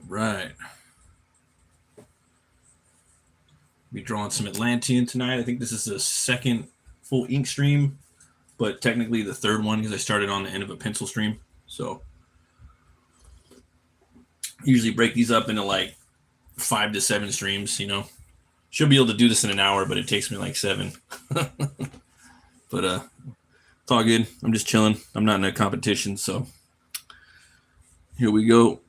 Right. Be drawing some Atlantean tonight. I think this is the second full ink stream, but technically the third one because I started on the end of a pencil stream. So usually break these up into like 5 to 7 streams. Should be able to do this in an hour, but it takes me like 7. But it's all good. I'm just chilling. I'm not in a competition, so here we go.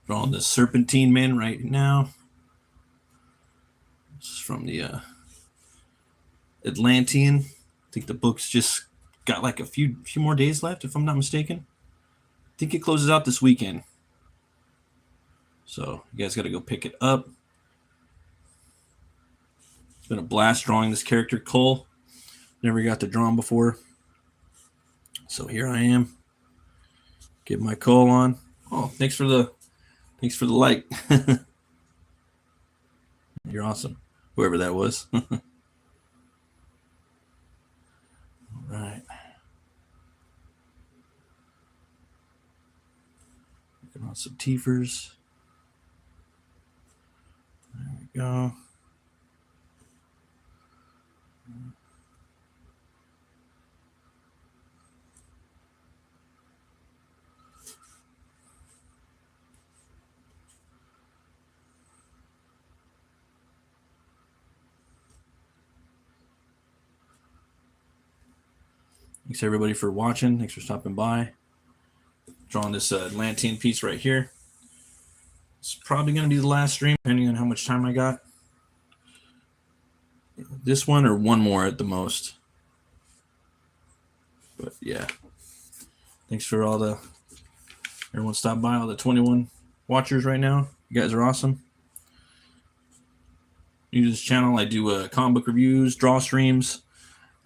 Drawing the Serpentine Man right now. This is from the Atlantean. I think the book's just got like a few more days left, if I'm not mistaken. I think it closes out this weekend. So you guys got to go pick it up. It's been a blast drawing this character, Cole. Never got to draw him before. So here I am. Get my Cole on. Oh, thanks for the like. You're awesome. Whoever that was. All right. Looking on some Tiefers. There we go. Thanks everybody for watching. Thanks for stopping by. Drawing this Atlantean piece right here. It's probably going to be the last stream, depending on how much time I got. This one or one more at the most. But yeah. Thanks for everyone stopped by, all the 21 watchers right now. You guys are awesome. New to this channel, I do comic book reviews, draw streams.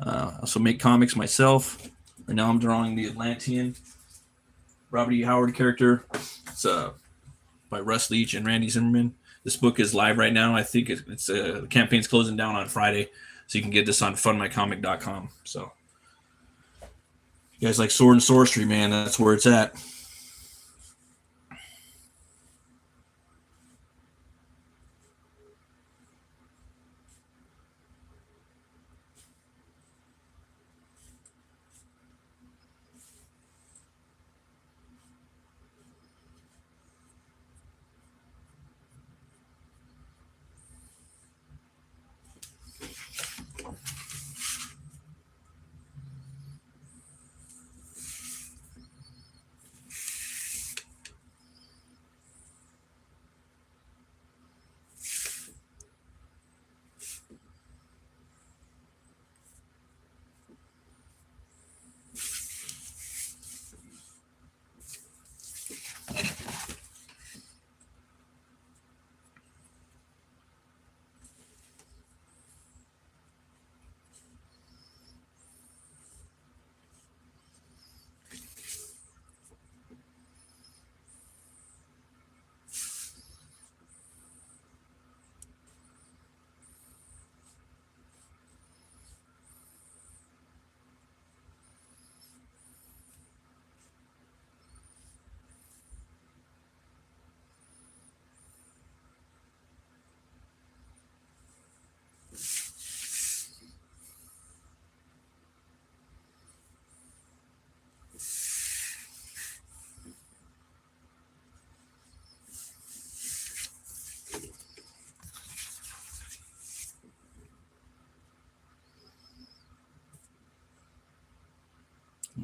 I also make comics myself. Right now I'm drawing the Atlantean Robert E. Howard character. It's by Russ Leach and Randy Zimmerman. This book is live right now. I think the campaign's closing down on Friday, so you can get this on fundmycomic.com. So, you guys like sword and sorcery, man? That's where it's at.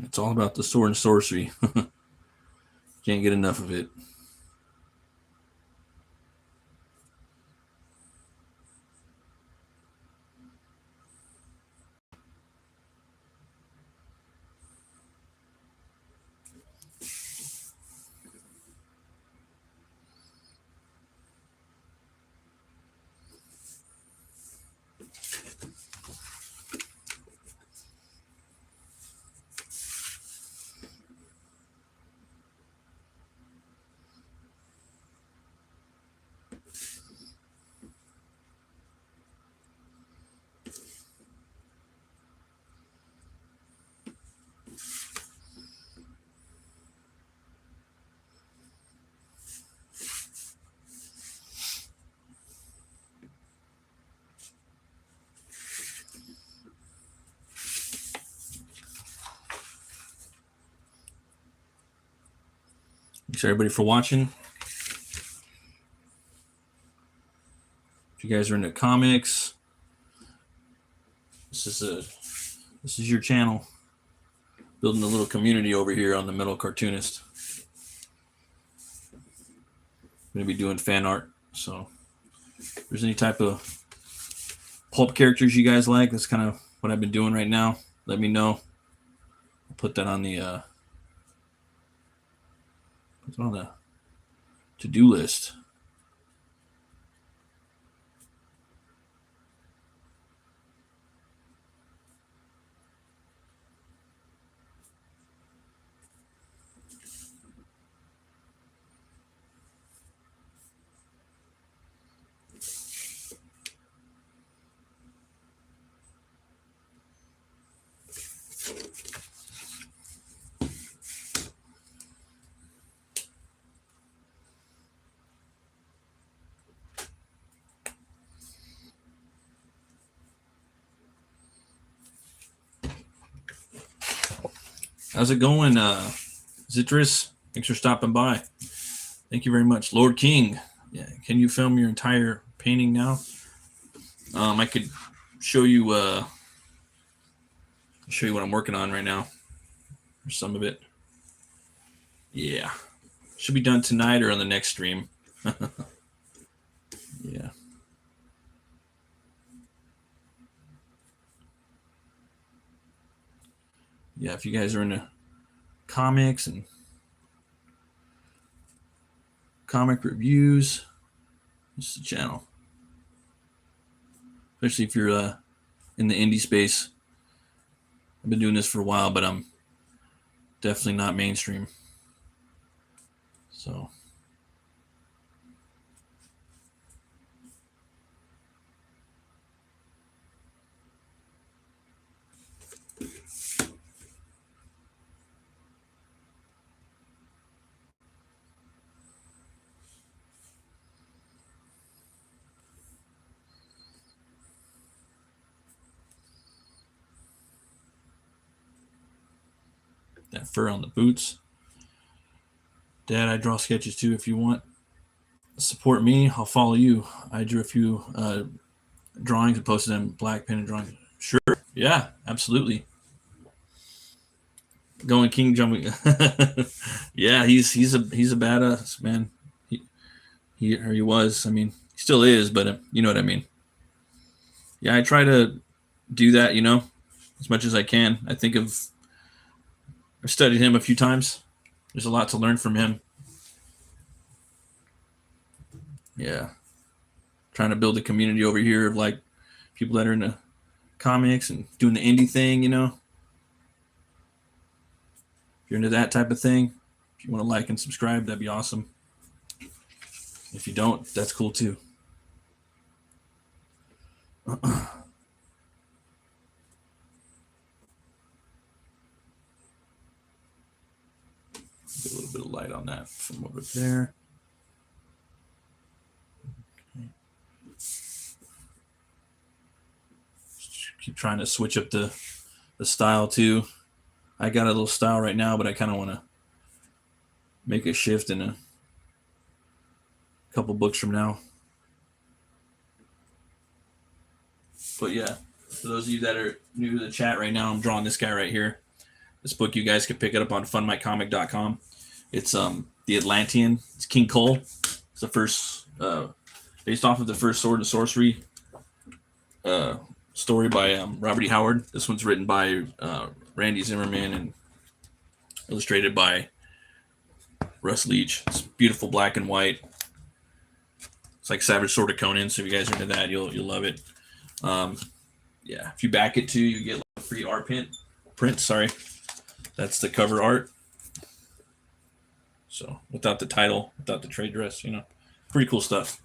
It's all about the sword and sorcery. Can't get enough of it. Thanks everybody for watching. If you guys are into comics, this is your channel. Building a little community over here on the Metal Cartoonist. I'm going to be doing fan art, so if there's any type of pulp characters you guys like, that's kind of what I've been doing right now. Let me know. I'll put that on the to-do list. How's it going, Zitris? Thanks for stopping by. Thank you very much. Lord King, yeah, can you film your entire painting now? I could show you what I'm working on right now, or some of it. Yeah, should be done tonight or on the next stream. Yeah. Yeah, if you guys are into comics and comic reviews, this is the channel. Especially if you're in the indie space. I've been doing this for a while, but I'm definitely not mainstream. So that fur on the boots. Dad, I draw sketches too. If you want support me, I'll follow you. I drew a few drawings and posted them. Black pen and drawing. Sure. Yeah, absolutely. Going King jumping. Yeah, he's a badass man. He was. I mean, he still is, but you know what I mean. Yeah, I try to do that, as much as I can. I've studied him a few times. There's a lot to learn from him. Yeah. Trying to build a community over here of like people that are into comics and doing the indie thing, If you're into that type of thing, if you want to like and subscribe, that'd be awesome. If you don't, that's cool too. Get a little bit of light on that from over there. Okay. Keep trying to switch up the style too. I got a little style right now, but I kind of want to make a shift in a couple books from now. But yeah, for those of you that are new to the chat right now, I'm drawing this guy right here. This book, you guys can pick it up on funmycomic.com. It's the Atlantean. It's King Cole. It's the first, based off of the first Sword and Sorcery story by Robert E. Howard. This one's written by Randy Zimmerman and illustrated by Russ Leach. It's beautiful black and white. It's like Savage Sword of Conan. So if you guys are into that, you'll love it. Yeah, if you back it too, you get like a free art print. Sorry, that's the cover art. So without the title, without the trade dress, pretty cool stuff.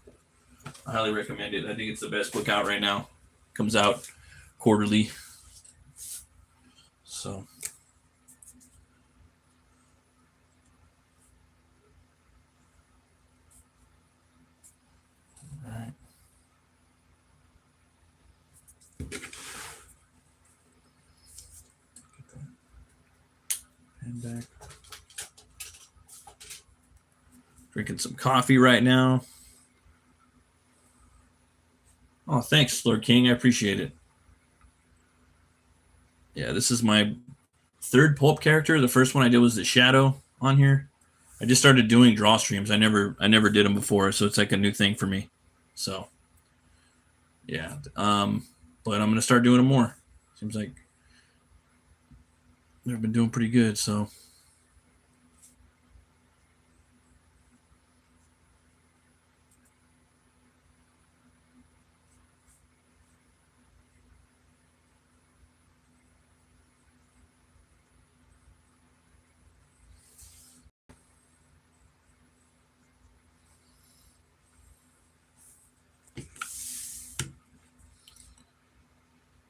I highly recommend it. I think it's the best book out right now. Comes out quarterly. So. All right. Pen back. Drinking some coffee right now. Oh, thanks, Lord King. I appreciate it. Yeah, this is my third pulp character. The first one I did was the Shadow on here. I just started doing draw streams. I never did them before, so it's like a new thing for me. So yeah, but I'm gonna start doing them more. Seems like they've been doing pretty good. So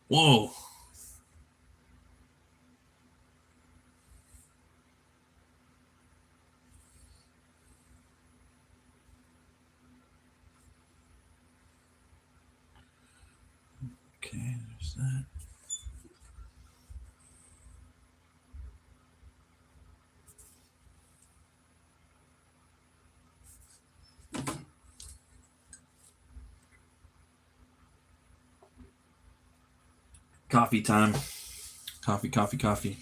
whoa. Okay, there's that. Coffee time. Coffee, coffee, coffee.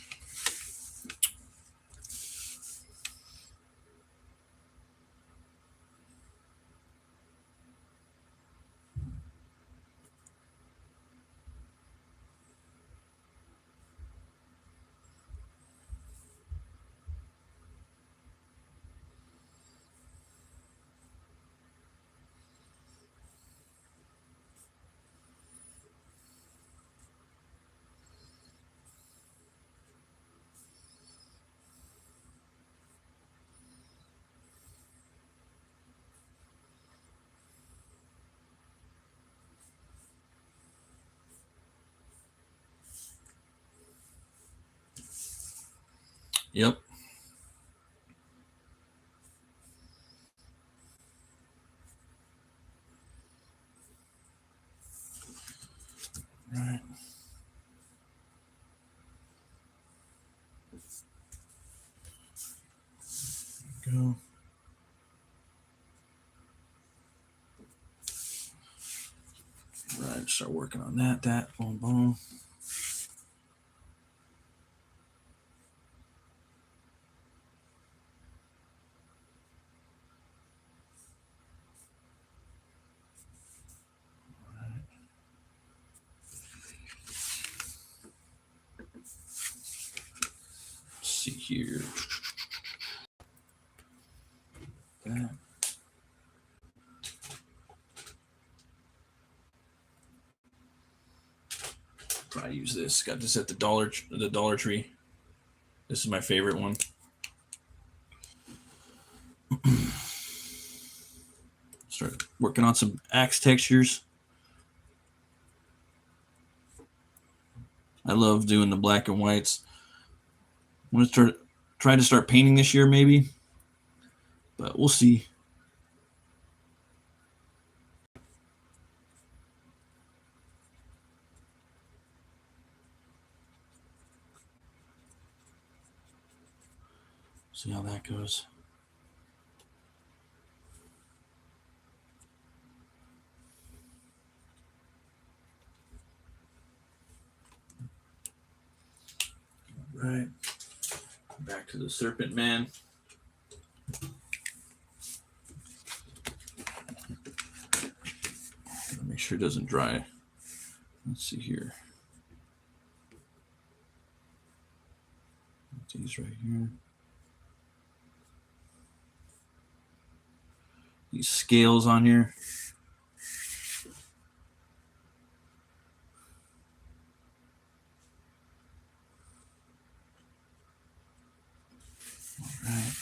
Yep. Right. Go. Right, start working on that. Boom, boom. Let's see here. That. Probably use this. Got this at the Dollar Tree. This is my favorite one. Start working on some axe textures. I love doing the black and whites. I'm gonna try to start painting this year, maybe, but we'll see. See how that goes. Right. Back to the Serpent Man. Make sure it doesn't dry. Let's see here. These right here. These scales on here. All right.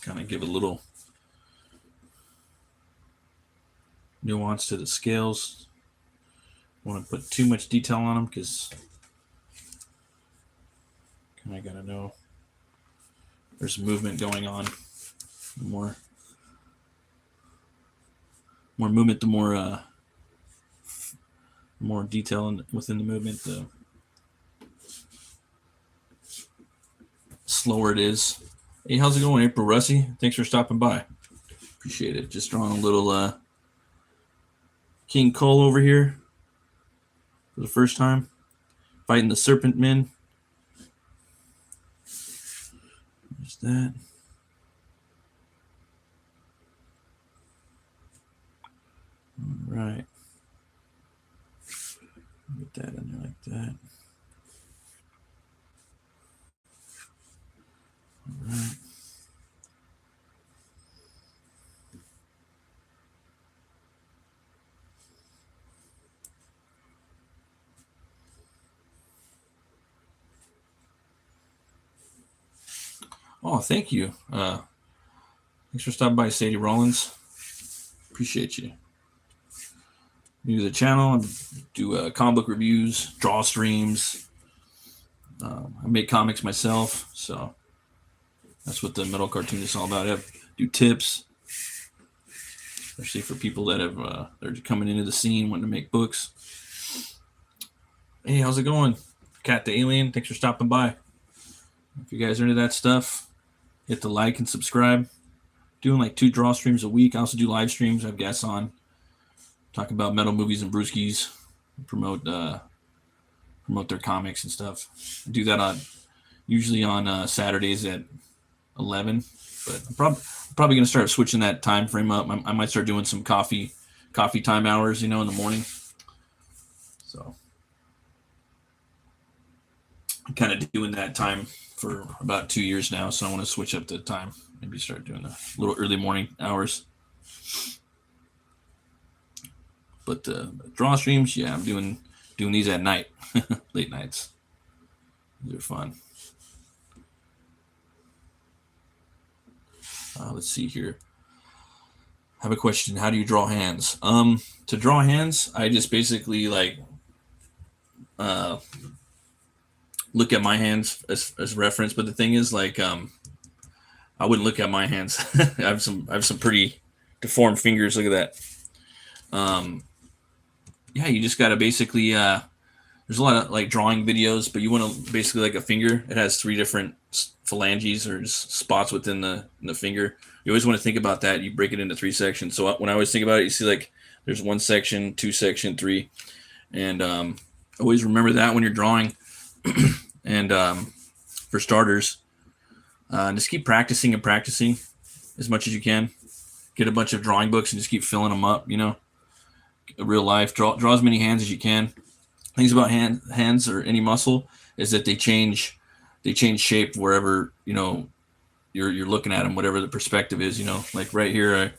kind of give a little nuance to the scales. I want to put too much detail on them because I gotta know there's movement going on. The more movement, the more detail within the movement, the slower it is. Hey, how's it going, April Russie? Thanks for stopping by. Appreciate it. Just drawing a little King Cole over here for the first time. Fighting the Serpent Men. There's that. All right. Get that in there like that. All right. Oh, thank you. Thanks for stopping by, Sadie Rollins. Appreciate you. New to the channel, I do comic book reviews, draw streams. I make comics myself, so that's what the metal cartoon is all about. I do tips, especially for people that have they're coming into the scene wanting to make books. Hey, how's it going? Cat the Alien, thanks for stopping by. If you guys are into that stuff, hit the like and subscribe. Doing like 2 draw streams a week. I also do live streams. I have guests on. Talk about metal movies and brewskis. Promote their comics and stuff. I do that usually on Saturdays at 11. But I'm probably going to start switching that time frame up. I might start doing some coffee time hours, in the morning. So I'm kind of doing that time for about 2 years now, so I want to switch up the time. Maybe start doing a little early morning hours. But draw streams, yeah, I'm doing these at night, late nights. These are fun. Let's see here. I have a question. How do you draw hands? To draw hands, I just basically look at my hands as reference. But the thing is, I wouldn't look at my hands. I have some pretty deformed fingers. Look at that. Yeah, you just gotta basically. There's a lot of drawing videos, but you want to basically like a finger. It has 3 different phalanges or just spots within the finger. You always want to think about that. You break it into 3 sections. So when I always think about it, you see there's 1 section, 2 section, 3, and always remember that when you're drawing. And for starters, just keep practicing and practicing as much as you can. Get a bunch of drawing books and just keep filling them up. Real life, draw as many hands as you can. Things about hands or any muscle is that they change shape wherever you're looking at them, whatever the perspective is. Like right here,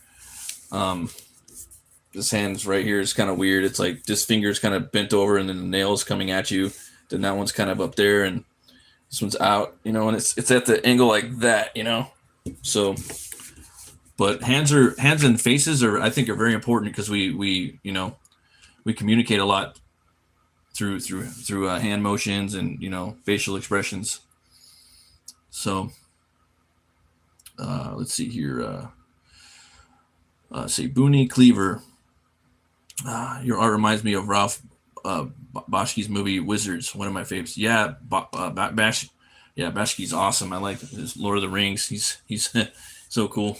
this hand's right here is kind of weird. It's like this finger's kind of bent over, and then the nail's coming at you. Then that one's kind of up there, and this one's out. And it's at the angle like that. So. But hands and faces I think are very important because we communicate a lot through hand motions and facial expressions. So let's see here. Say Booney Cleaver. Your art reminds me of Ralph Bashki's movie Wizards, one of my favorites. Yeah, Bashki's awesome. I like his Lord of the Rings. He's so cool.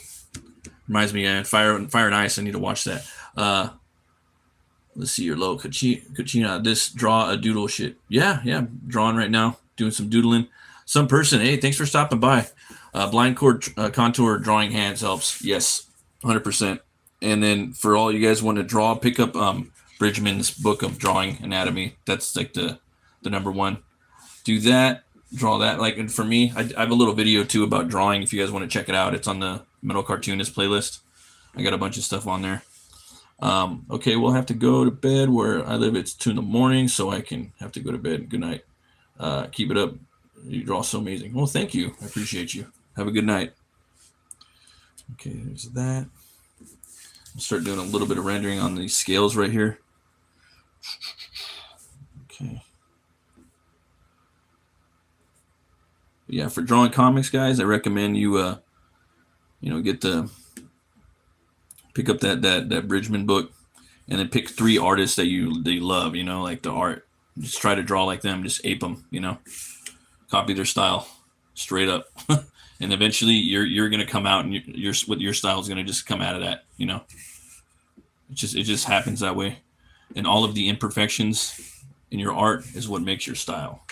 Reminds me of Fire and Ice. I need to watch that. Let's see your low Kachina. This draw a doodle shit. Yeah. Drawing right now. Doing some doodling. Some person. Hey, thanks for stopping by. Blind contour drawing hands helps. Yes, 100%. And then for all you guys want to draw, pick up Bridgman's book of drawing anatomy. That's like the number one. Do that. Draw that. And for me, I have a little video too about drawing. If you guys want to check it out, it's on the Metal Cartoonist playlist. I got a bunch of stuff on there. Okay, we'll have to go to bed. Where I live, it's 2 a.m, so I can have to go to bed. Good night. Keep it up. You draw so amazing. Well, thank you. I appreciate you. Have a good night. Okay, there's that. I'll start doing a little bit of rendering on these scales right here. Okay. But yeah, for drawing comics, guys, I recommend you, pick up that Bridgman book, and then pick 3 artists that you love. Like the art. Just try to draw like them. Just ape them. Copy their style, straight up. And eventually, you're gonna come out, and your style is gonna just come out of that. It just happens that way, and all of the imperfections in your art is what makes your style.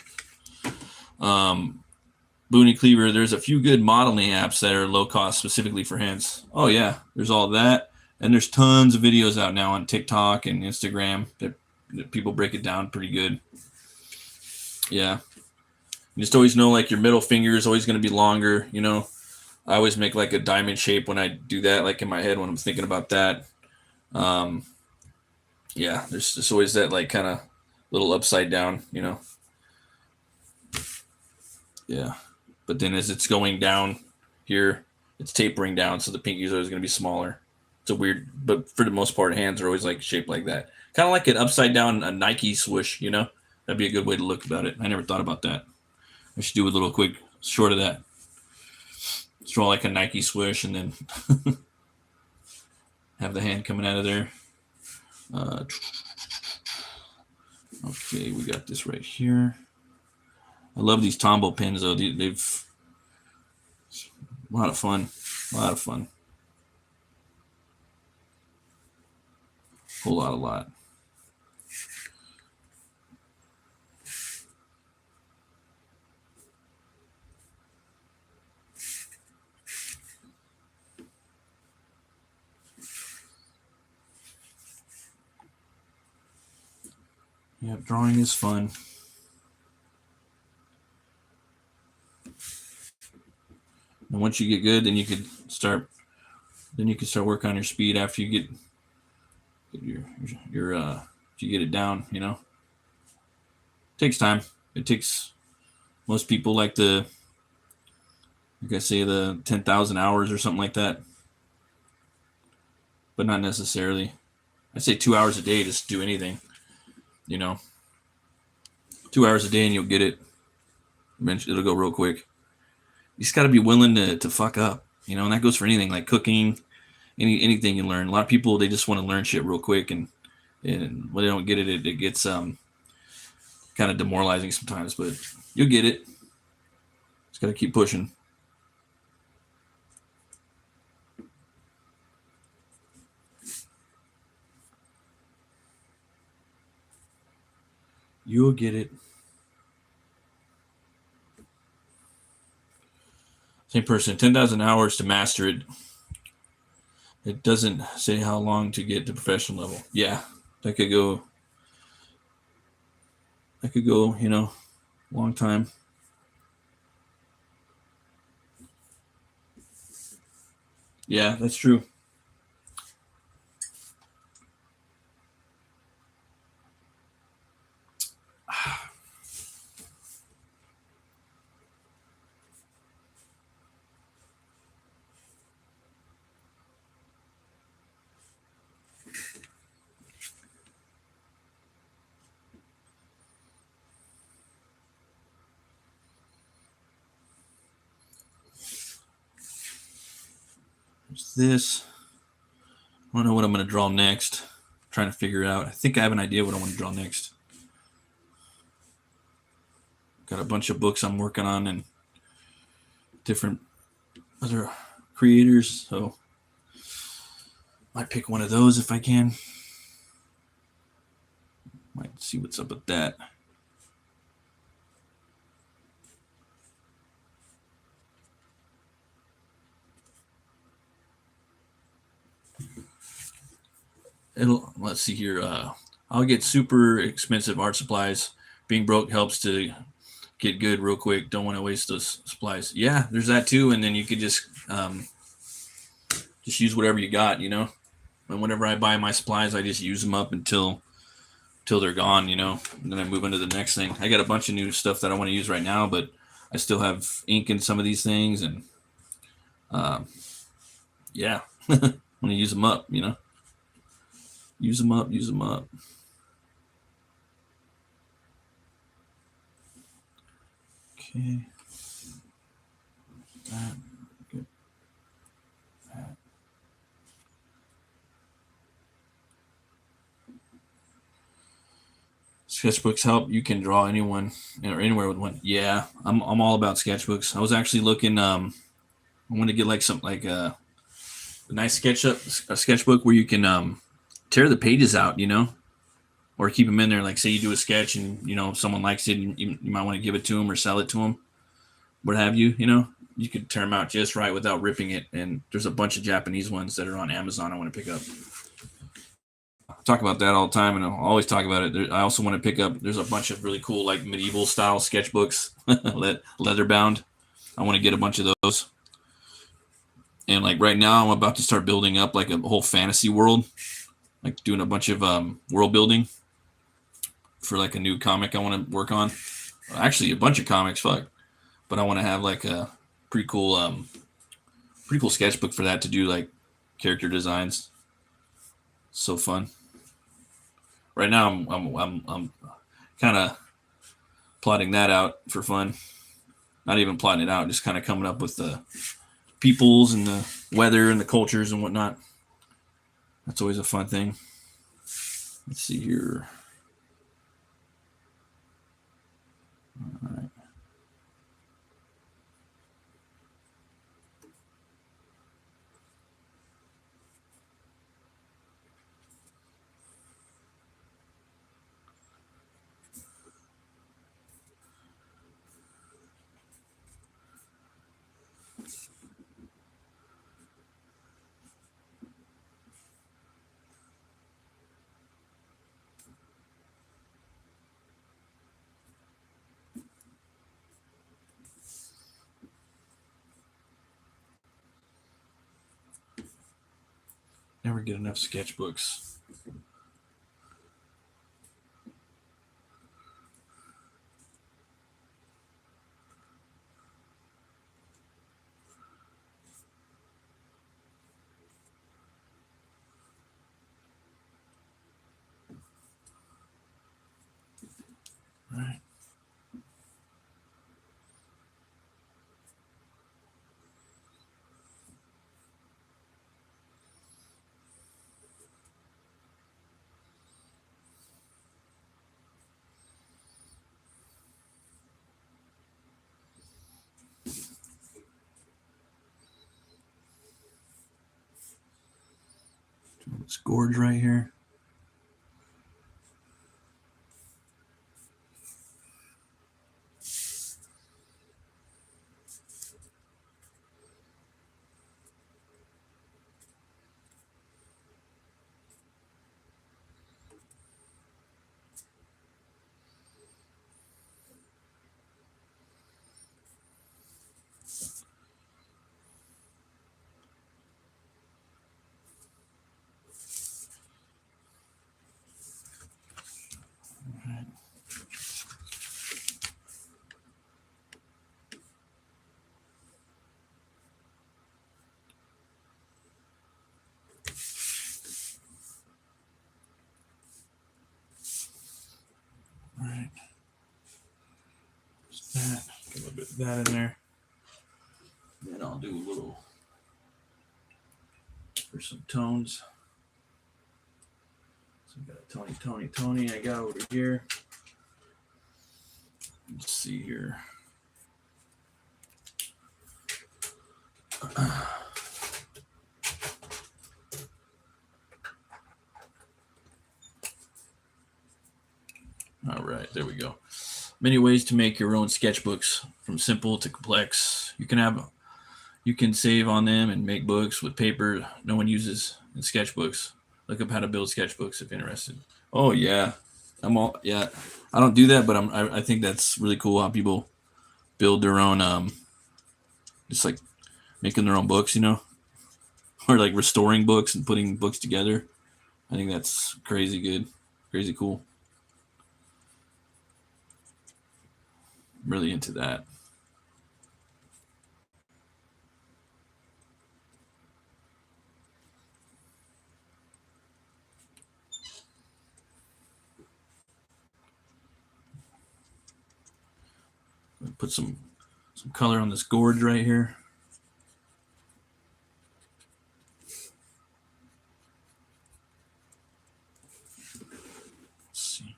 Booney Cleaver, there's a few good modeling apps that are low cost specifically for hands. Oh yeah, there's all that, and there's tons of videos out now on TikTok and Instagram that people break it down pretty good. Yeah, you just always know like your middle finger is always going to be longer. I always make like a diamond shape when I do that, like in my head when I'm thinking about that. Yeah, there's just always that like kind of little upside down. Yeah. But then as it's going down here, it's tapering down, so the pinky is always going to be smaller. It's a weird, but for the most part, hands are always like shaped like that. Kind of like an upside down a Nike swoosh, That'd be a good way to look about it. I never thought about that. I should do a little quick short of that. Let's draw like a Nike swoosh and then have the hand coming out of there. Okay, we got this right here. I love these Tombow pins, though. They've a lot of fun. A lot of fun. A lot. Yeah, drawing is fun. And once you get good, then you can start working on your speed after you get your if you get it down. It takes time. It takes most people like I say the 10,000 hours or something like that, but not necessarily. I say 2 hours a day just do anything. 2 hours a day and you'll get it. Eventually, it'll go real quick. You just got to be willing to fuck up, and that goes for anything like cooking, anything you learn. A lot of people, they just want to learn shit real quick, and when they don't get it, it gets kind of demoralizing sometimes, but you'll get it. Just got to keep pushing. You'll get it. Same person, 10,000 hours to master it. It doesn't say how long to get to professional level. Yeah, that could go, long time. Yeah, that's true. There's this. I don't know what I'm going to draw next. I'm trying to figure out. I think I have an idea what I want to draw next. Got a bunch of books I'm working on and different other creators, so might pick one of those if I can. Might see what's up with that. Let's see here. I'll get super expensive art supplies. Being broke helps to get good real quick. Don't want to waste those supplies. Yeah, there's that too. And then you could just use whatever you got, And whenever I buy my supplies, I just use them up until they're gone, And then I move into the next thing. I got a bunch of new stuff that I want to use right now, but I still have ink in some of these things, and Yeah. Want to use them up, use them up, use them up. Okay. That. Good. That. Sketchbooks help. You can draw anyone or anywhere with one. Yeah, I'm all about sketchbooks. I was actually looking. I want to get like some like a nice a sketchbook where you can tear the pages out, or keep them in there. Like say you do a sketch and if someone likes it, and you might want to give it to them or sell it to them, what have you. You could tear them out just right without ripping it. And there's a bunch of Japanese ones that are on Amazon. I want to pick up. I talk about that all the time, and I'll always talk about it. I also want to pick up. There's a bunch of really cool like medieval style sketchbooks, leather bound. I want to get a bunch of those. And like right now, I'm about to start building up like a whole fantasy world, like doing a bunch of world building for like a new comic I want to work on. Actually, a bunch of comics, fuck. But I want to have like a pretty cool sketchbook for that to do like character designs. So fun. Right now, I'm kind of plotting that out for fun. Not even plotting it out, just kind of coming up with the peoples and the weather and the cultures and whatnot. That's always a fun thing. Let's see here. All right. Never get enough sketchbooks. All right. This gorge right here. All right. All right. Just that. Get a little bit of that in there. Then I'll do a little for some tones. So I got a Tony I got over here. Let's see here. All right, there we go. Many ways to make your own sketchbooks, from simple to complex. You can save on them and make books with paper no one uses in sketchbooks. Look up how to build sketchbooks if interested. Oh yeah, yeah. I don't do that, but I think that's really cool how people build their own just like making their own books, or like restoring books and putting books together. I think that's crazy good, crazy cool. I'm really into that. Put some color on this gorge right here. Let's see.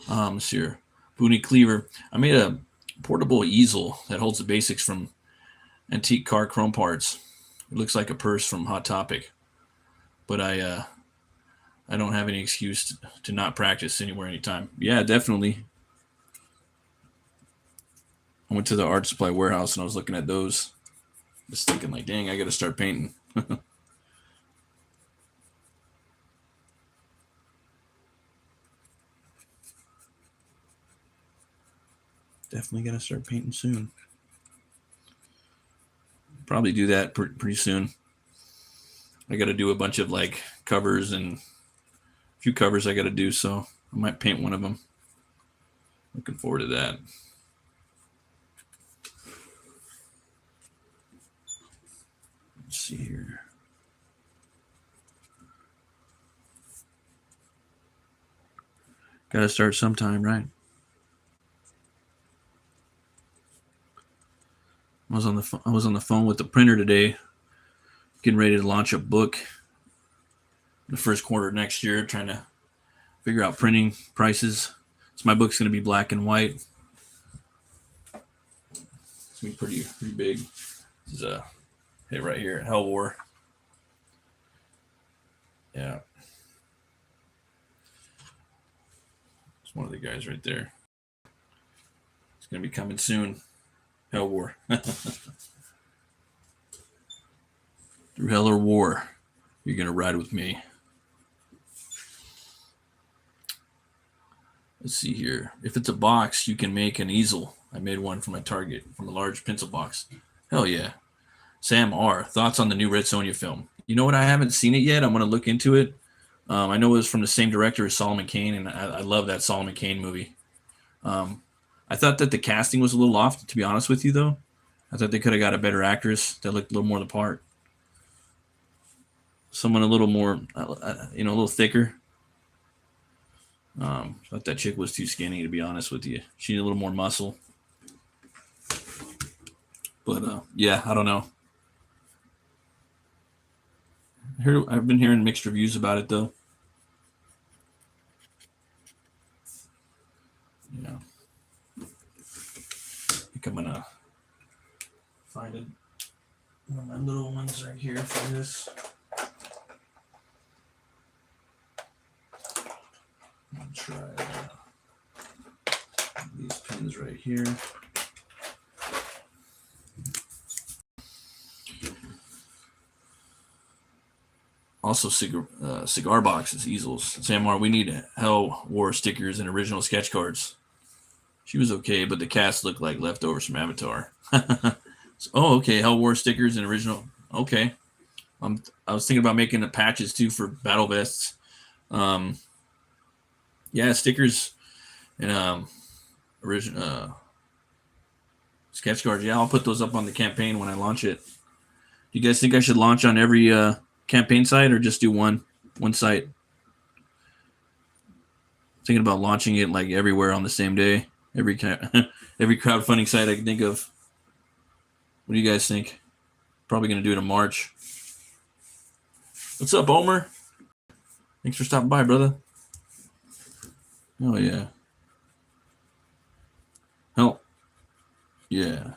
This here, Booney Cleaver. I made a portable easel that holds the basics from antique car chrome parts. It looks like a purse from Hot Topic, but I don't have any excuse to not practice anywhere, anytime. Yeah, definitely. I went to the art supply warehouse and I was looking at those, just thinking like, dang, I got to start painting. Definitely got to start painting soon. Probably do that pretty soon. I got to do a bunch of like covers and a few covers I got to do, so I might paint one of them. Looking forward to that. Let's see here. Got to start sometime, right? I was on the phone with the printer today, getting ready to launch a book in the first quarter of next year, trying to figure out printing prices. So my book's going to be black and white. It's going to be pretty big. This is a hit right here, Hell War. Yeah. It's one of the guys right there. It's going to be coming soon. Hell War. Through hell or war, you're going to ride with me. Let's see here. If it's a box, you can make an easel. I made one from a Target, from a large pencil box. Hell yeah. Sam R., thoughts on the new Red Sonja film? You know what? I haven't seen it yet. I'm going to look into it. I know it was from the same director as Solomon Kane, and I love that Solomon Kane movie. I thought that the casting was a little off, to be honest with you, though. I thought they could have got a better actress that looked a little more the part. Someone a little more, a little thicker. Thought that chick was too skinny, to be honest with you. She needed a little more muscle. But, yeah, I don't know. I've been hearing mixed reviews about it, though. Yeah. I think I'm going to find one of my little ones right here for this. I'll try these pins right here. Also, cigar boxes, easels. Sam R., we need Hell War stickers and original sketch cards. She was okay, but the cast looked like leftovers from Avatar. Okay, Hell War stickers and original. Okay. I was thinking about making the patches, too, for battle vests. Yeah, stickers and original sketch cards. Yeah, I'll put those up on the campaign when I launch it. Do you guys think I should launch on every campaign site or just do one site? Thinking about launching it like everywhere on the same day. Every crowdfunding site I can think of. What do you guys think? Probably going to do it in March. What's up, Omer? Thanks for stopping by, brother. Oh, yeah. Hell, yeah.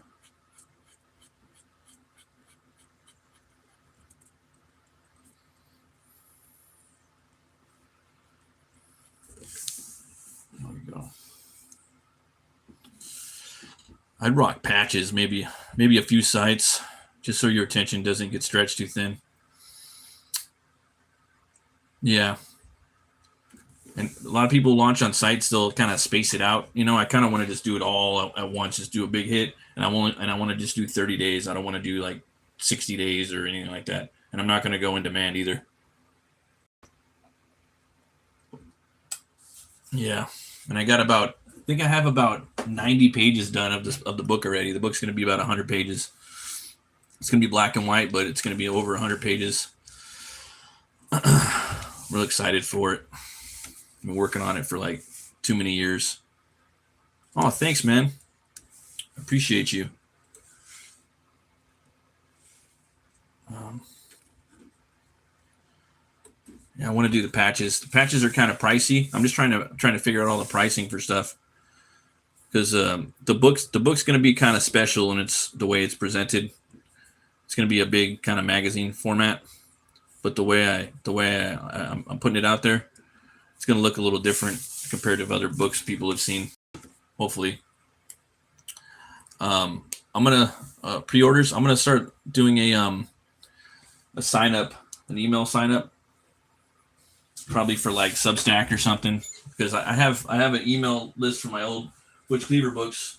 There we go. I'd rock patches, maybe a few sites, just so your attention doesn't get stretched too thin. Yeah. And a lot of people launch on sites, they'll kind of space it out. I kind of want to just do it all at once, just do a big hit. And I want to just do 30 days. I don't want to do like 60 days or anything like that. And I'm not going to go in demand either. Yeah. And I think I have about 90 pages done of the book already. The book's going to be about 100 pages. It's going to be black and white, but it's going to be over 100 pages. Real excited for it. I've been working on it for like too many years. Oh, thanks, man. Appreciate you. Yeah, I want to do the patches. The patches are kind of pricey. I'm just trying to figure out all the pricing for stuff because the book's going to be kind of special, and it's the way it's presented. It's going to be a big kind of magazine format, but the way I'm putting it out there, it's going to look a little different compared to other books people have seen. Hopefully, I'm gonna pre-orders. I'm gonna start doing a sign up, an email sign up, probably for like Substack or something, because I have an email list for my old Butch Cleaver books.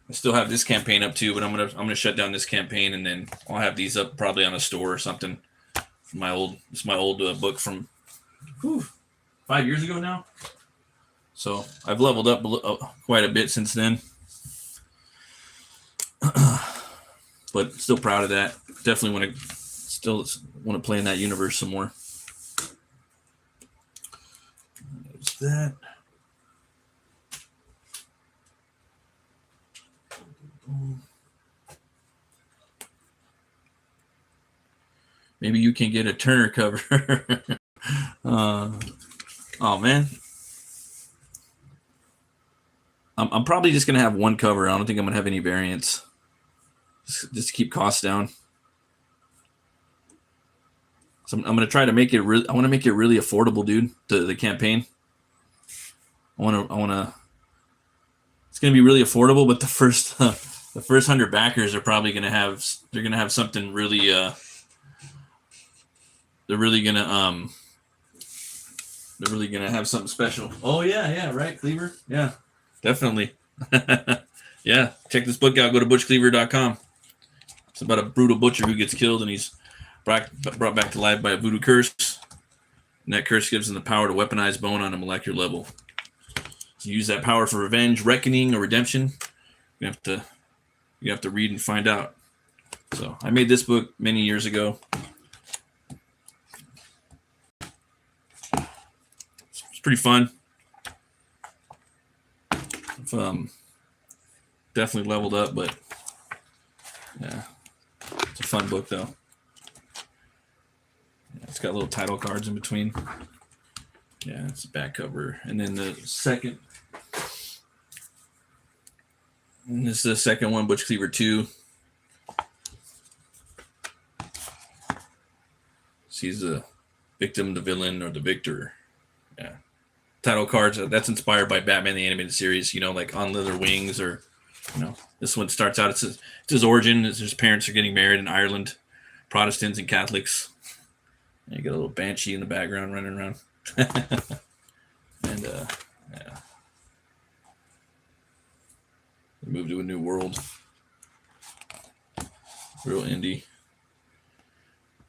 I still have this campaign up too, but I'm gonna shut down this campaign, and then I'll have these up probably on a store or something. It's my old book from 5 years ago now. So I've leveled up quite a bit since then, but still proud of that. Definitely want to play in that universe some more. There's that. Maybe you can get a Turner cover. Oh man. I'm probably just gonna have one cover. I don't think I'm gonna have any variants. Just to keep costs down. So I'm gonna try to make it. I want to make it really affordable, dude. The campaign. I wanna. It's gonna be really affordable, but the first 100 backers are probably gonna have. They're gonna have something really. They're really gonna have something special. Oh yeah, right, Cleaver. Yeah. Definitely. Yeah. Check this book out. Go to butchcleaver.com. It's about a brutal butcher who gets killed and he's brought back to life by a voodoo curse. And that curse gives him the power to weaponize bone on a molecular level. To use that power for revenge, reckoning, or redemption, you have to read and find out. So I made this book many years ago. It's pretty fun. Definitely leveled up, but yeah, it's a fun book though. Yeah, it's got little title cards in between. Yeah, it's a back cover, and then the second, and this is the second one, Butch Cleaver 2. She's the victim, the villain, or the victor. Yeah. Title cards, that's inspired by Batman the Animated Series, like On Leather Wings, or this one starts out, it's his origin. His parents are getting married in Ireland, Protestants and Catholics. And you got a little banshee in the background running around. And yeah, they moved to a new world. Real indie.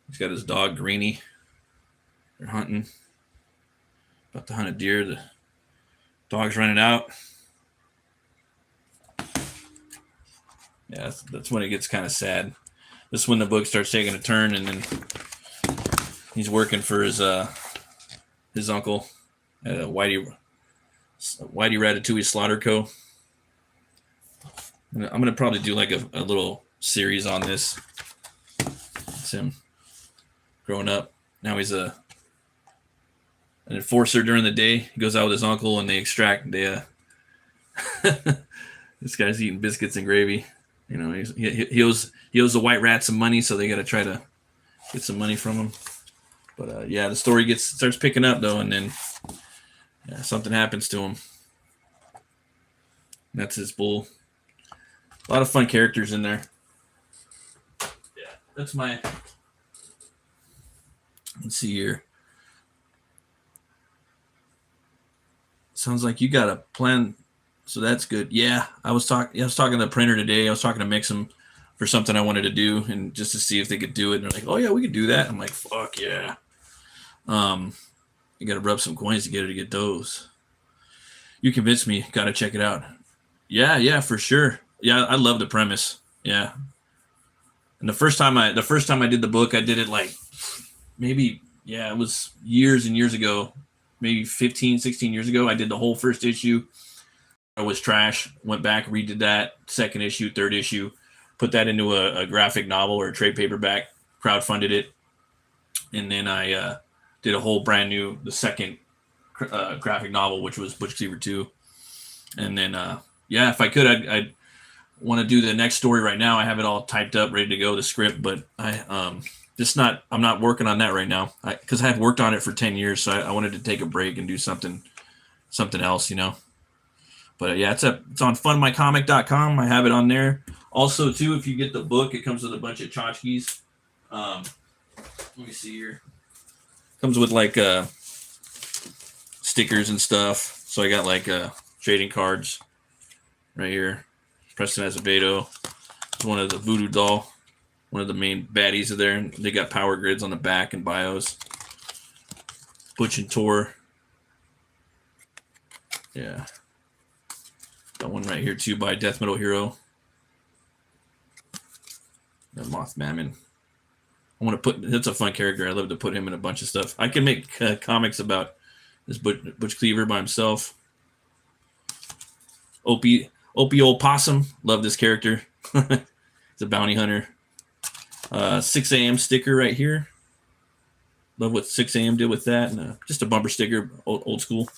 He's got his dog Greenie. They're hunting. About to hunt a deer. The dog's running out. Yeah, that's when it gets kind of sad. This is when the book starts taking a turn, and then he's working for his uncle at a Whitey Ratatouille Slaughter Co. I'm gonna probably do like a little series on this. It's him growing up. Now he's an enforcer during the day. He goes out with his uncle and they extract. This guy's eating biscuits and gravy. He owes the white rat some money, so they got to try to get some money from him. But yeah, the story starts picking up though, and then something happens to him. And that's his bull. A lot of fun characters in there. Yeah, that's my. Let's see here. Sounds like you got a plan, so that's good. Yeah, I was talking to the printer today. I was talking to Mix'em for something I wanted to do, and just to see if they could do it. And they're like, "Oh yeah, we could do that." I'm like, "Fuck yeah!" You got to rub some coins together to get those. You convinced me. Got to check it out. Yeah, for sure. Yeah, I love the premise. Yeah, and the first time I did the book, I did it like maybe it was years and years ago. Maybe 15, 16 years ago, I did the whole first issue. was trash. Went back, redid that second issue, third issue, put that into a graphic novel or a trade paperback, crowdfunded it, and then I did a whole brand new the second graphic novel, which was Butch Cleaver 2. And then yeah, if I could, I'd want to do the next story right now. I have it all typed up, ready to go, the script, but I'm not working on that right now because I had worked on it for 10 years, so I wanted to take a break and do something else, you know. But yeah, it's on fundmycomic.com. I have it on there. Also, too, if you get the book, it comes with a bunch of tchotchkes. Let me see here. Comes with like stickers and stuff. So I got like trading cards right here. Preston Azevedo. It's one of the Voodoo Doll. One of the main baddies of there. They got power grids on the back and bios. Butch and Tor. Yeah. Got one right here too by Death Metal Hero. The Moth Mammon. I want to put. That's a fun character. I love to put him in a bunch of stuff. I can make comics about this Butch Cleaver by himself. Opie Old Possum. Love this character. He's a bounty hunter. 6 a.m. sticker right here. Love what 6 a.m. did with that. And just a bumper sticker, old school.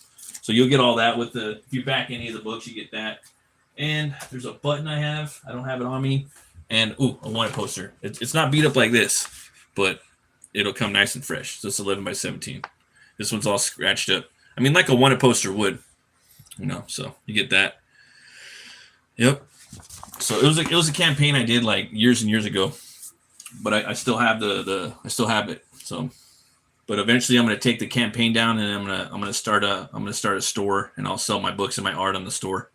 So you'll get all that with the. If you back any of the books, you get that. And there's a button I have. I don't have it on me. And a wanted poster. It's not beat up like this, but it'll come nice and fresh. So it's 11 by 17. This one's all scratched up. I mean, like a wanted poster would, you know. So you get that. Yep. So it was a campaign I did like years and years ago, but I still have I still have it. So, but eventually I'm going to take the campaign down and I'm gonna start a store and I'll sell my books and my art on the store.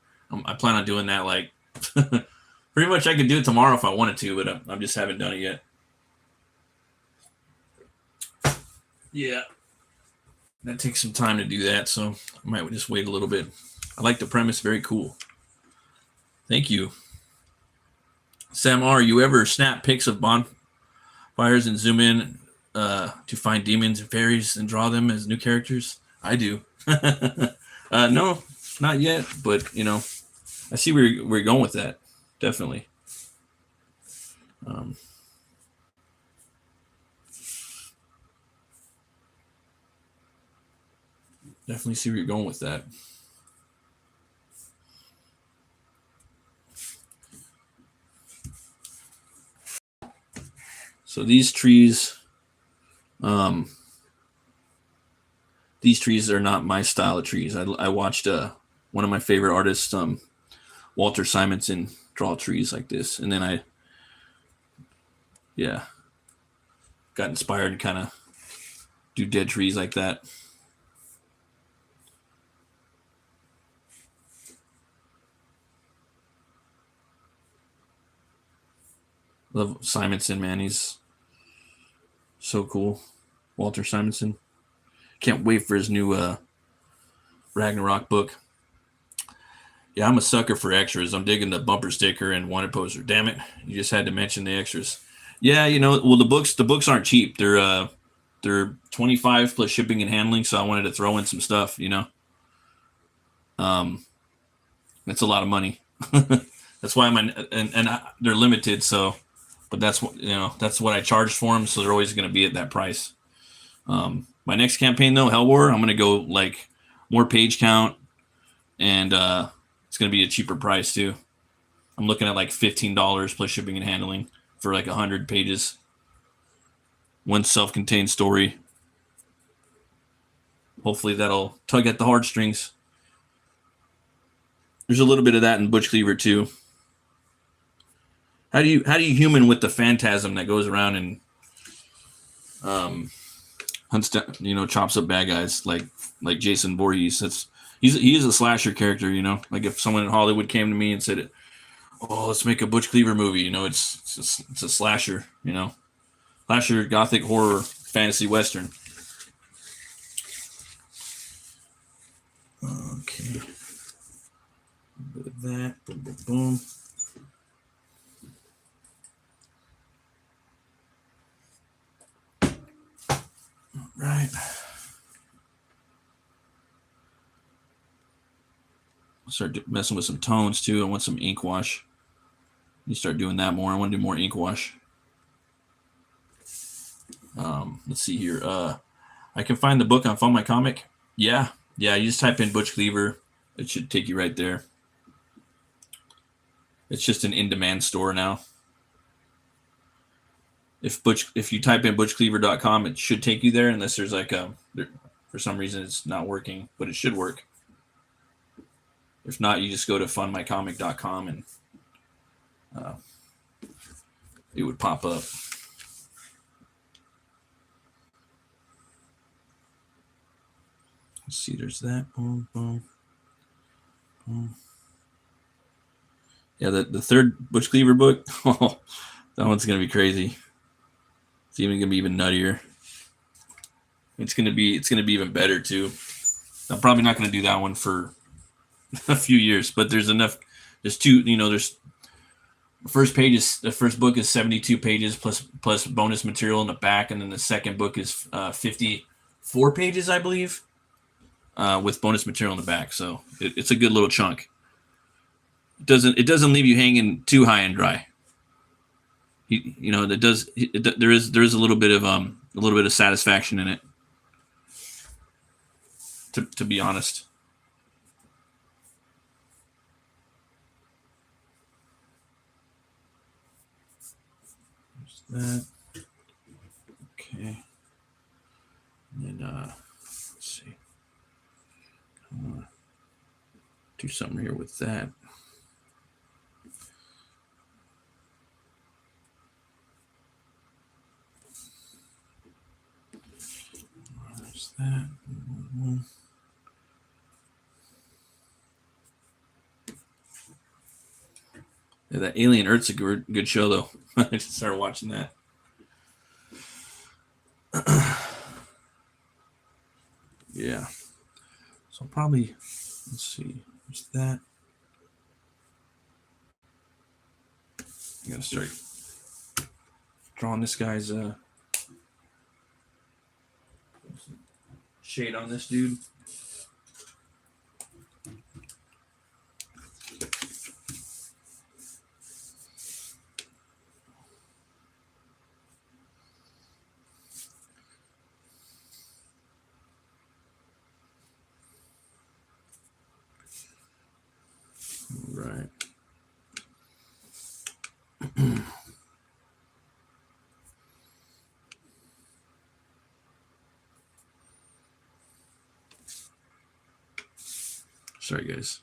I plan on doing that like. Pretty much I could do it tomorrow if I wanted to, but I just haven't done it yet. Yeah. That takes some time to do that, so I might just wait a little bit. I like the premise. Very cool. Thank you. Sam R., you ever snap pics of bonfires and zoom in to find demons and fairies and draw them as new characters? I do. No, not yet, but, you know, I see where you're going with that. Definitely. Definitely see where you're going with that. So these trees are not my style of trees. I watched one of my favorite artists, Walter Simonson, draw trees like this, and then I got inspired to kind of do dead trees like that. Love Simonson, man. He's so cool. Walter Simonson. Can't wait for his new Ragnarok book. Yeah, I'm a sucker for extras. I'm digging the bumper sticker and wanted poster. Damn it, you just had to mention the extras. Yeah, you know, well the books aren't cheap. They're $25 plus shipping and handling. So I wanted to throw in some stuff. You know, that's a lot of money. That's why they're limited. So, but that's what I charged for them. So they're always going to be at that price. My next campaign though, Hell War, I'm going to go like more page count and it's going to be a cheaper price too. I'm looking at like $15 plus shipping and handling for like 100 pages. One self-contained story. Hopefully that'll tug at the heartstrings. There's a little bit of that in Butch Cleaver too. How do you human with the phantasm that goes around and hunts down, you know, chops up bad guys like Jason Voorhees? He is a slasher character, you know. Like if someone in Hollywood came to me and said, "Oh, let's make a Butch Cleaver movie," you know, it's a slasher, you know, slasher, gothic horror, fantasy western. Okay, a bit of that, boom, boom, boom. All right. start messing with some tones too. I want some ink wash. You start doing that more. I want to do more ink wash. Let's see here. I can find the book on Find My Comic. Yeah. You just type in Butch Cleaver. It should take you right there. It's just an in-demand store now. If you type in butchcleaver.com, it should take you there, unless there's like for some reason it's not working, but it should work. If not, you just go to fundmycomic.com and it would pop up. Let's see, there's that. Boom, boom, boom. Yeah, the third Butch Cleaver book, oh, that one's going to be crazy. It's even going to be even nuttier. It's going to be even better too. I'm probably not going to do that one for a few years, but there's enough. There's two, there's the first book is 72 pages plus bonus material in the back, and then the second book is 54 pages, I believe, with bonus material in the back. So it's a good little chunk. It doesn't leave you hanging too high and dry. There is a little bit of satisfaction in it. To be honest. There's that. Okay. And then let's see. Do something here with that. There's that. Yeah, that Alien Earth's a good show, though. I just started watching that. Yeah. So probably, let's see. There's that. I gotta start drawing this guy's shade on this dude. Right. Sorry, guys.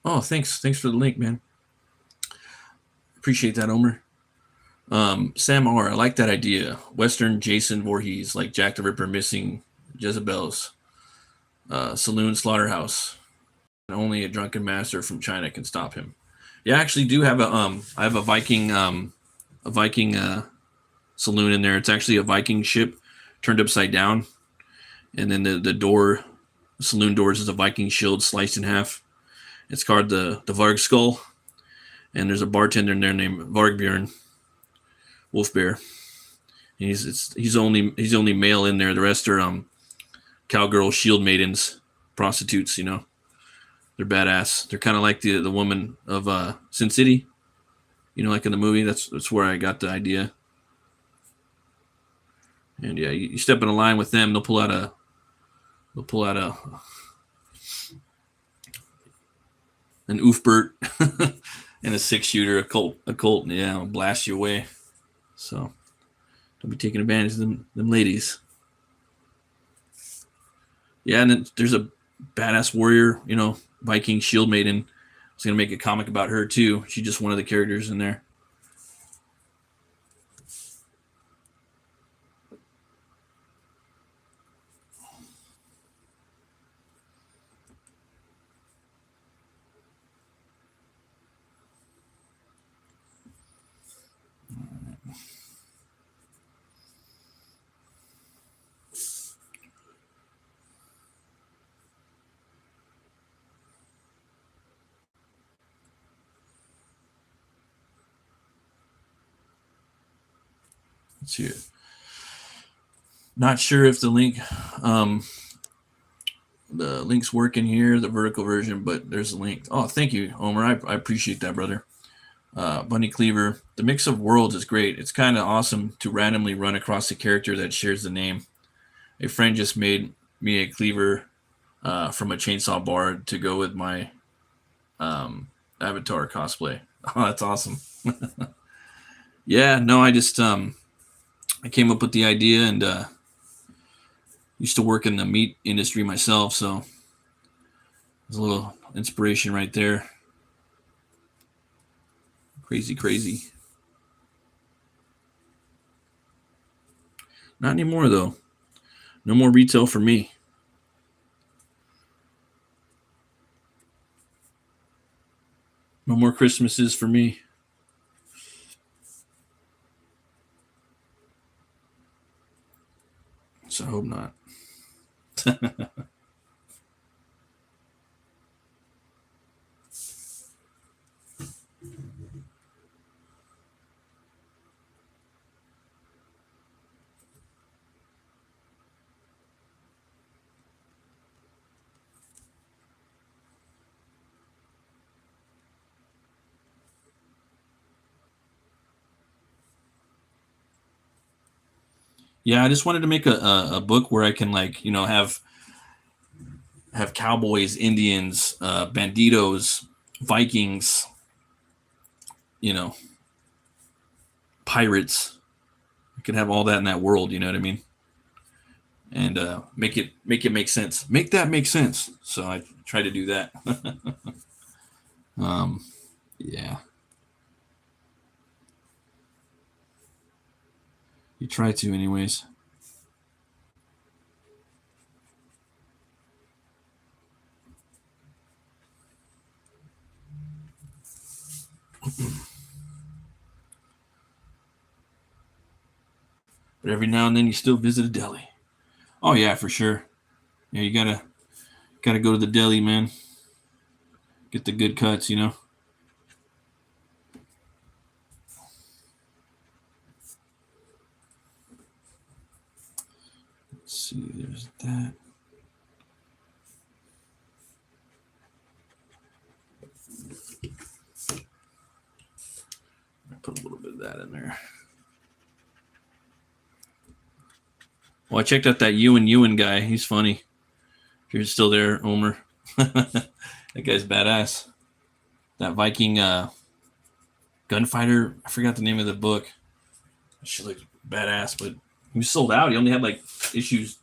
Oh, thanks for the link, man. Appreciate that, Omer. Sam R, I like that idea. Western Jason Voorhees, like Jack the Ripper missing Jezebel's saloon slaughterhouse. And only a drunken master from China can stop him. Yeah, I actually do have I have a Viking saloon in there. It's actually a Viking ship turned upside down, and then the saloon doors is a Viking shield sliced in half. It's called the Varg Skull, and there's a bartender in there named Vargbjorn Wolfbear. He's only male in there. The rest are cowgirl shield maidens, prostitutes. They're badass. They're kind of like the woman of Sin City, like in the movie. That's where I got the idea. And yeah, you step in a line with them, they'll pull out a an Oofbert and a 6-shooter, a Colt, yeah, I'll blast you away. So don't be taking advantage of them ladies. Yeah, and then there's a badass warrior, Viking shield maiden. I was gonna make a comic about her too. She's just one of the characters in there. Let's see it. Not sure if the link's working here, the vertical version, but there's a link. Oh, thank you, Omer. I appreciate that, brother. Bunny Cleaver. The mix of worlds is great. It's kind of awesome to randomly run across a character that shares the name. A friend just made me a cleaver from a chainsaw bar to go with my Avatar cosplay. Oh, that's awesome. Yeah, no, I just I came up with the idea and used to work in the meat industry myself, so there's a little inspiration right there. Crazy, crazy. Not anymore though. No more retail for me. No more Christmases for me. So I hope not. Yeah, I just wanted to make a book where I can like, have cowboys, Indians, banditos, Vikings, you know, pirates. I could have all that in that world, you know what I mean? And make it make sense. Make that make sense. So I try to do that. um, yeah, you try to, anyways. But every now and then you still visit a deli. Oh yeah, for sure. Yeah, you gotta go to the deli, man. Get the good cuts, you know. Let's see, there's that. Put a little bit of that in there. Well, I checked out that Ewan guy. He's funny. If you're still there, Omer. That guy's badass. That Viking gunfighter. I forgot the name of the book. She looks badass, but he was sold out. He only had like issues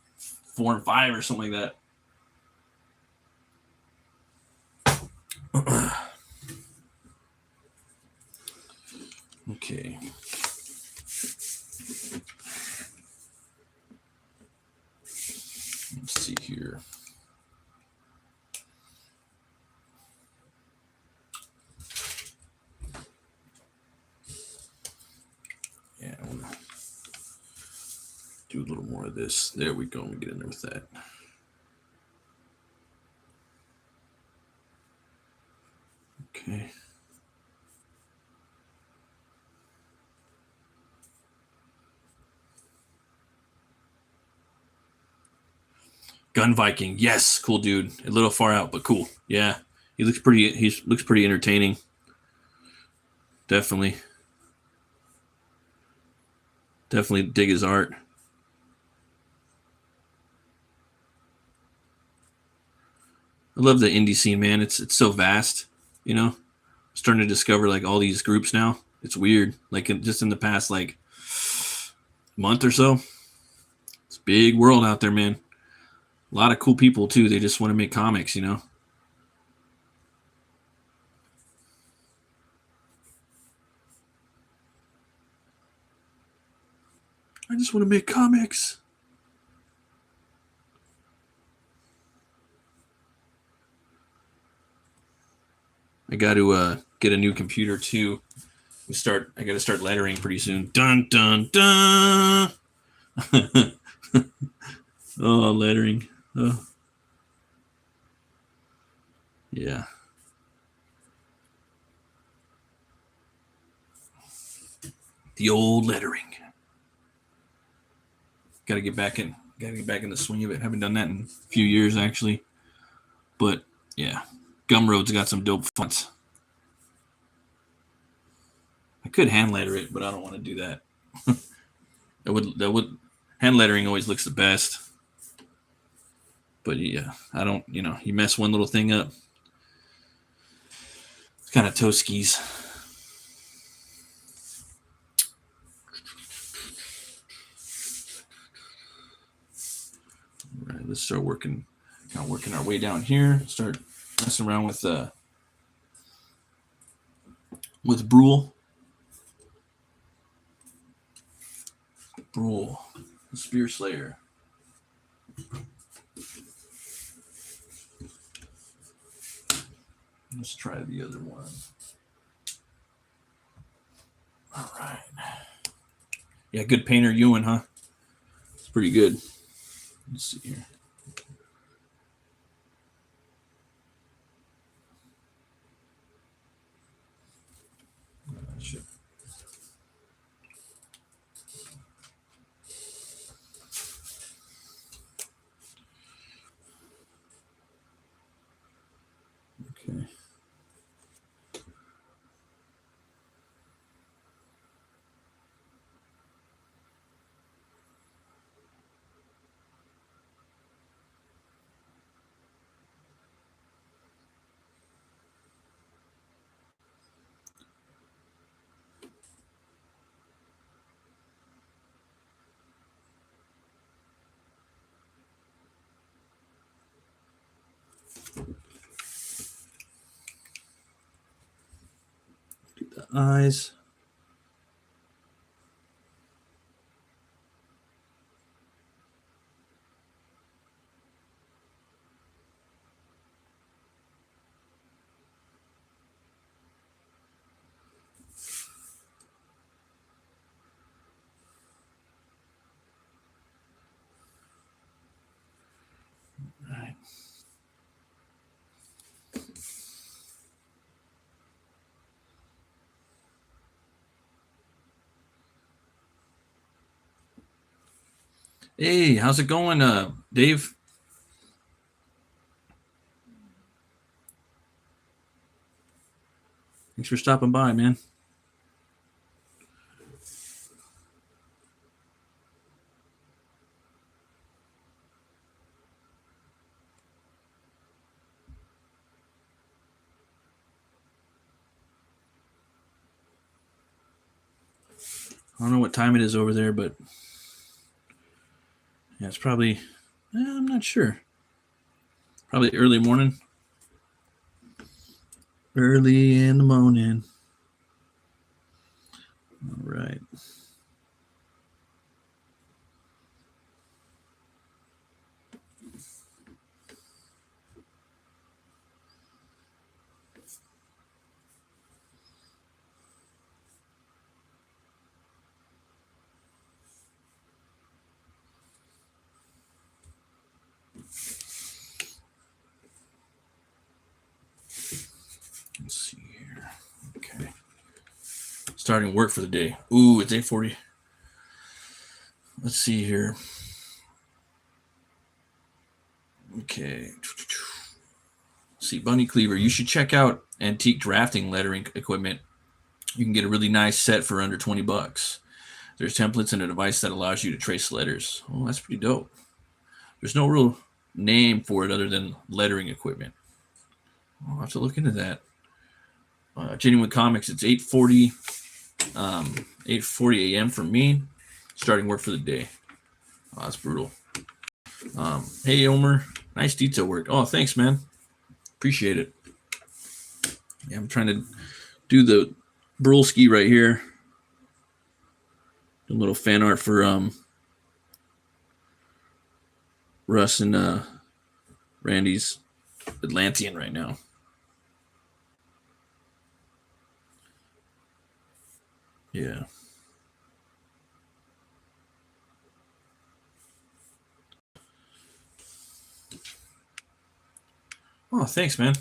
4 and 5 or something like that. Okay. Let's see here. Yeah, I want to do a little more of this. There we go. Let me get in there with that. Okay. Gun Viking, yes, cool dude. A little far out, but cool. Yeah, he looks pretty. He looks pretty entertaining. Definitely dig his art. I love the indie scene, man. It's so vast. You know, I'm starting to discover like all these groups now. It's weird. Like just in the past like month or so, it's a big world out there, man. A lot of cool people too. They just want to make comics, you know. I just want to make comics. I got to get a new computer too. I got to start lettering pretty soon. Dun dun dun. Oh, lettering. Oh. Yeah. The old lettering. Gotta get back in. Gotta get back in the swing of it. Haven't done that in a few years actually. But yeah, Gumroad's got some dope fonts. I could hand letter it, but I don't want to do that. That would hand lettering always looks the best. But yeah, I don't. You mess one little thing up, it's kind of toe skis. All right, let's start working our way down here. Start messing around with Brule. Brule, the Spear Slayer. Let's try the other one. All right. Yeah, good painter, Ewan, huh? It's pretty good. Let's see here. Shit. Okay. Get the eyes. Right. Hey, how's it going, Dave? Thanks for stopping by, man. I don't know what time it is over there, but yeah, it's probably, I'm not sure. Probably early morning. Early in the morning. All right. Let's see here. Okay. Starting work for the day. Ooh, it's 8:40. Let's see here. Okay. See, Bunny Cleaver, you should check out antique drafting lettering equipment. You can get a really nice set for under $20. There's templates and a device that allows you to trace letters. Oh, that's pretty dope. There's no real name for it other than lettering equipment. I'll have to look into that. Genuine Comics, it's 8:40 a.m. for me. Starting work for the day. Oh, that's brutal. Hey, Omer. Nice detail work. Oh, thanks, man. Appreciate it. Yeah, I'm trying to do the Brule ski right here. A little fan art for Russ and Randy's Atlantean right now. Yeah. Oh, thanks, man.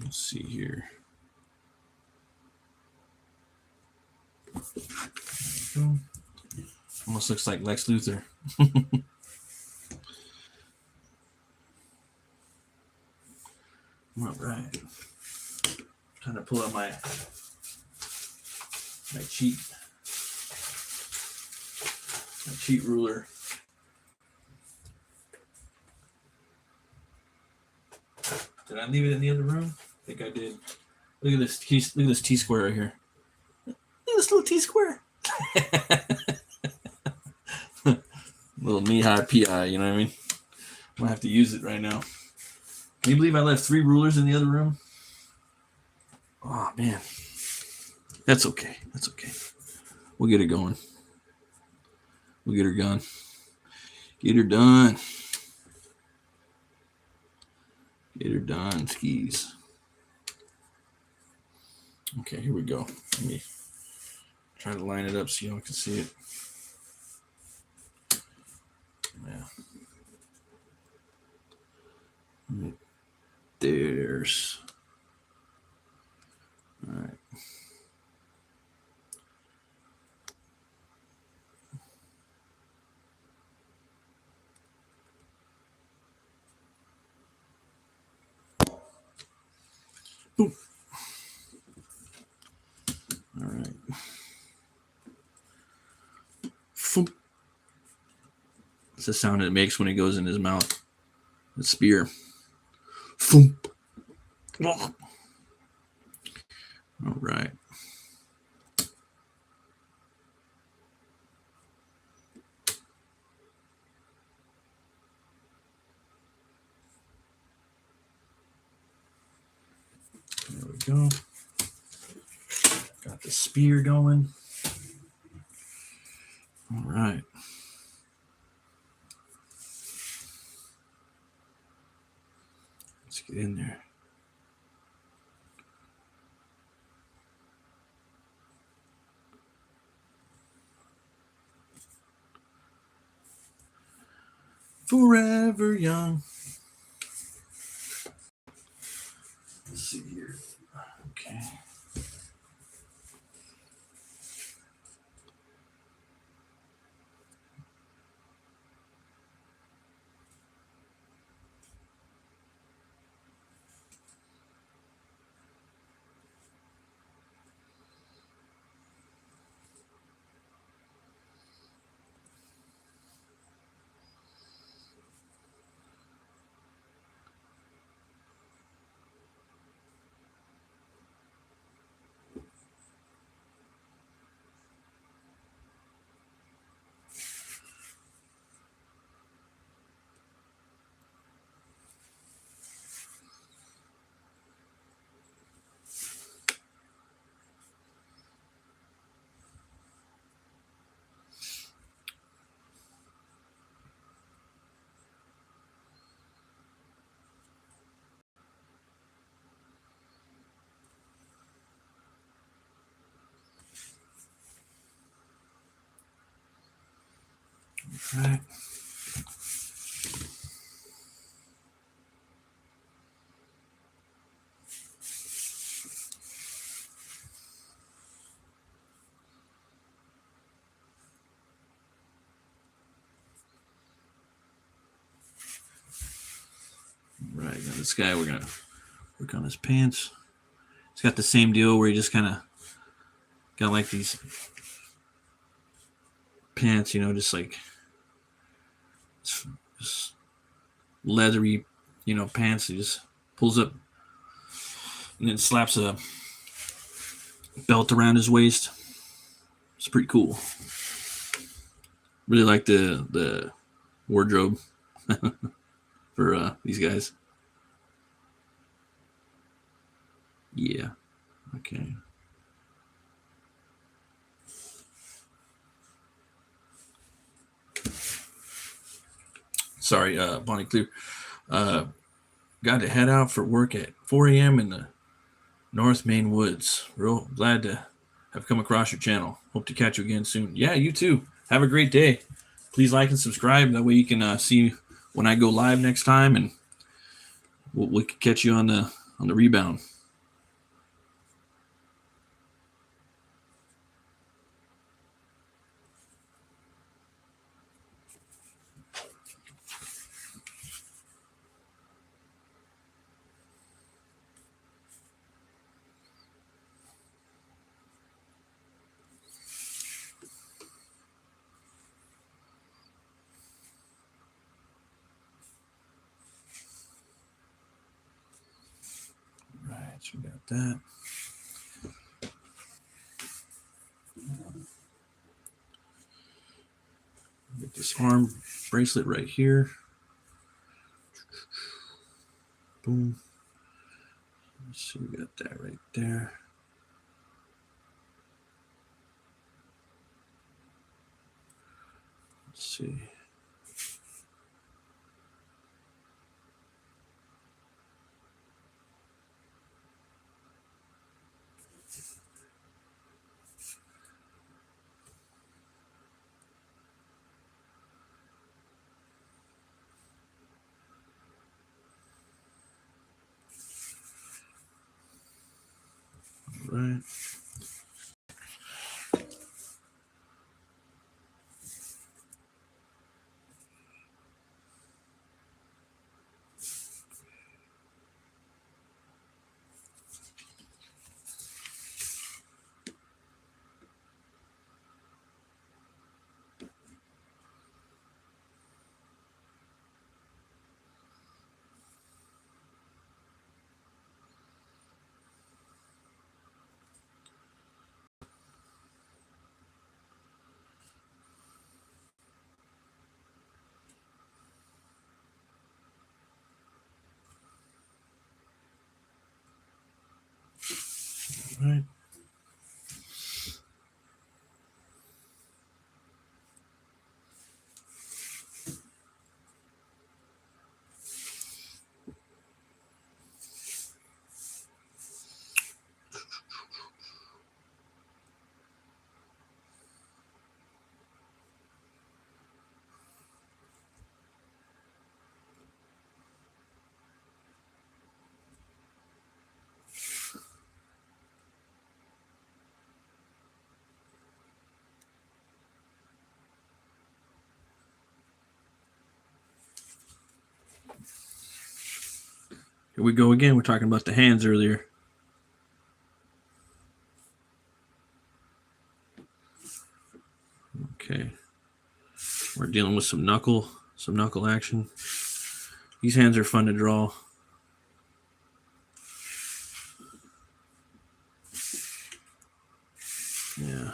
Let's see here. go. Almost looks like Lex Luthor. All right. Trying to pull out my cheat ruler. Did I leave it in the other room? I think I did. Look at this T square right here. Look at this little T square. Little knee-high PI, you know what I mean? I'm gonna have to use it right now. Can you believe I left 3 rulers in the other room? Oh man. That's okay. That's okay. We'll get it going. We'll get her done. Get her done. Get her done, skis. Okay, here we go. Let me try to line it up so y'all can see it. Yeah. There's. All right. Boom. All right. Foom. That's the sound it makes when it goes in his mouth. The spear. Foom. All right. There we go. Got the spear going. All right. Let's get in there. Forever young. Let's see here. Okay. All right. Right, now this guy, we're gonna work on his pants. He's got the same deal where he just kind of got like these pants, you know, just like just leathery, you know, pants. He just pulls up and then slaps a belt around his waist. It's pretty cool. Really like the wardrobe for these guys. Yeah. Okay. Sorry, Bonnie Clear. Got to head out for work at 4 a.m. in the North Main Woods. Real glad to have come across your channel. Hope to catch you again soon. Yeah, you too. Have a great day. Please like and subscribe. That way you can see when I go live next time, and we can catch you on the rebound. So we got that. Get this arm bracelet right here. Boom. Let's see, we got that right there. Let's see. Right. Right. Here we go again. We're talking about the hands earlier. Okay. We're dealing with some knuckle action. These hands are fun to draw. Yeah.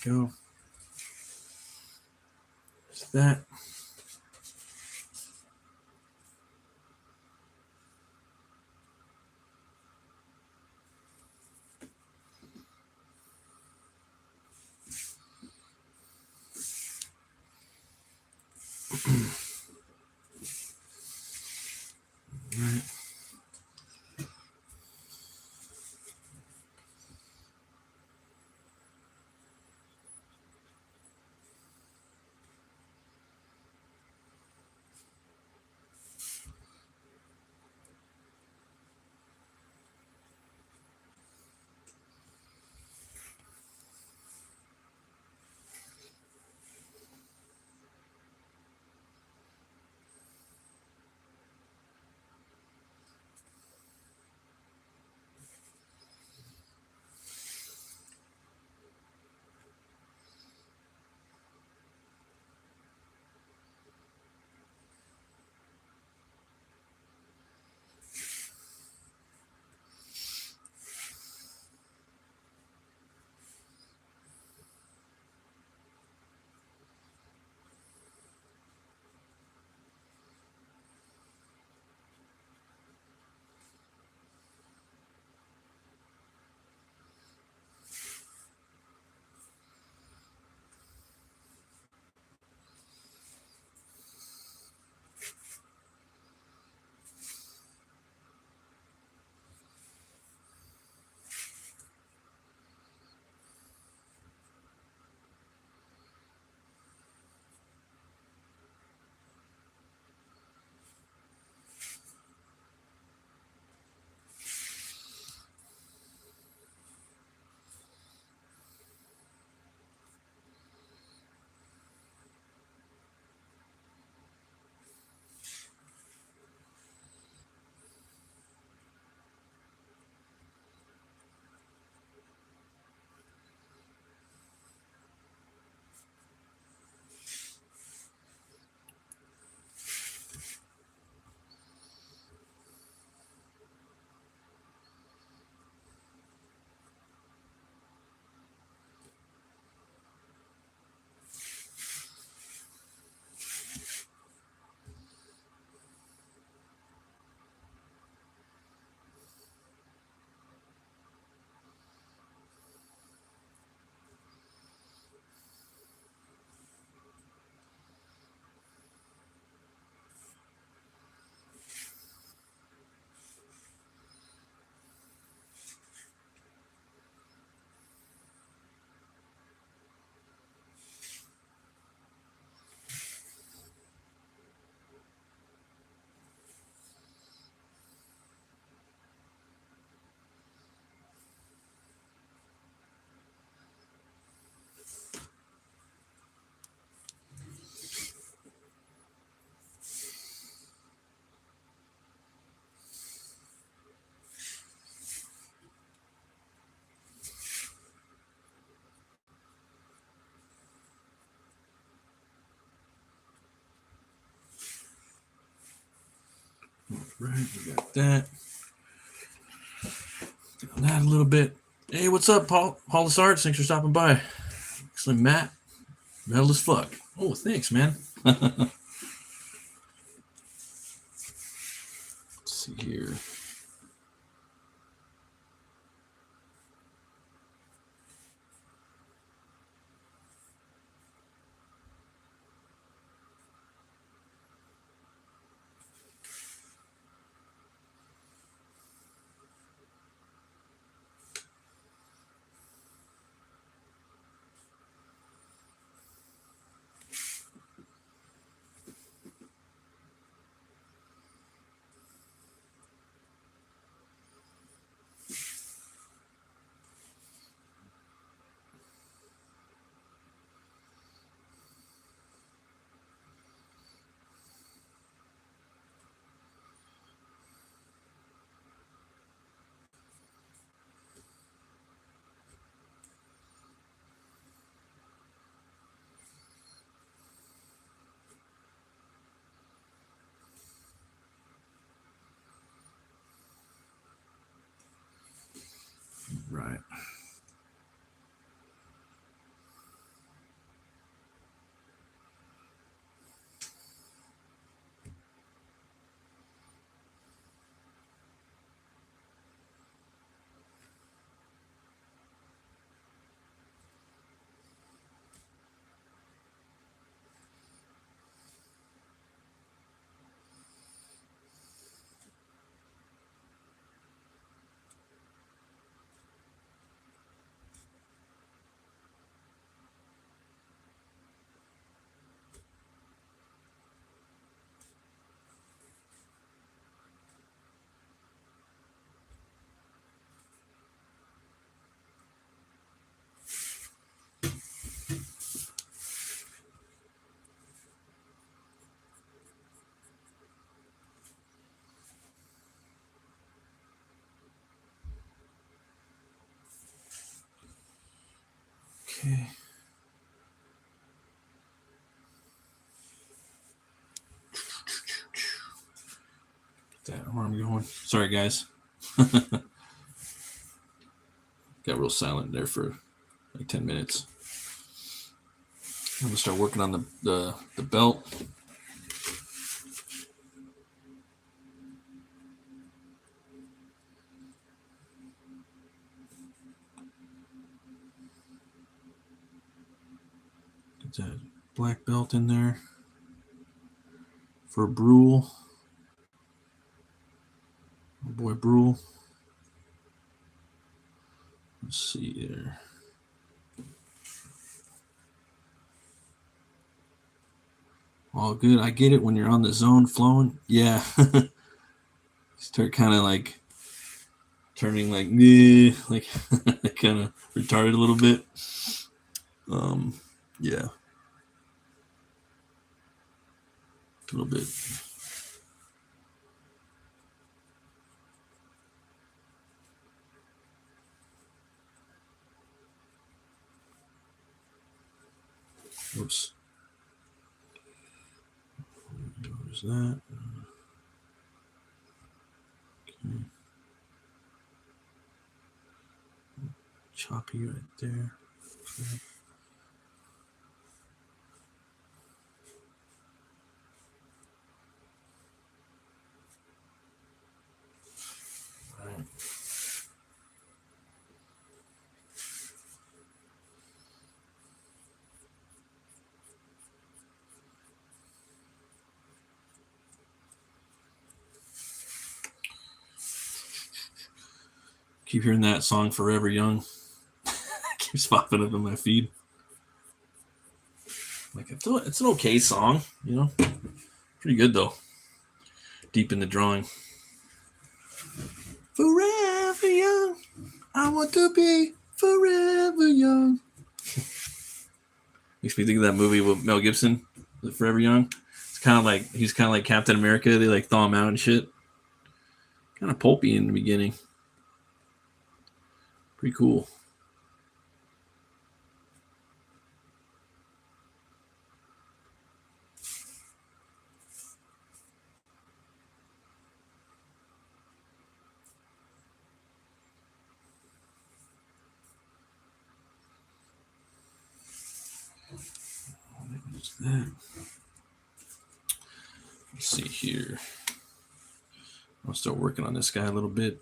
There we go. That's that. Right. Right, we got that. Doing that a little bit. Hey, what's up, Paul? Paulus Arts, thanks for stopping by. Excellent, Matt. Metal as fuck. Oh, thanks, man. Let's see here. Right. Okay. Get that arm going. Sorry, guys. Got real silent there for like 10 minutes. I'm gonna start working on the belt. Get that black belt in there for Brule. Oh boy, Brule. Let's see there. All good. I get it when you're on the zone flowing. Yeah. Start kind of like turning like kind of retarded a little bit. Yeah. A little bit. Whoops. There's that. Okay. Choppy right there. Okay. Right. Keep hearing that song "Forever Young." Keeps popping up in my feed. Like it's an okay song, you know. Pretty good though. Deep in the drawing. Forever young, I want to be forever young. Makes me think of that movie with Mel Gibson, Forever Young. It's kind of like he's kind of like Captain America. They like thaw him out and shit. Kind of pulpy in the beginning. Pretty cool. that. Let's see here. I'll start working on this guy a little bit.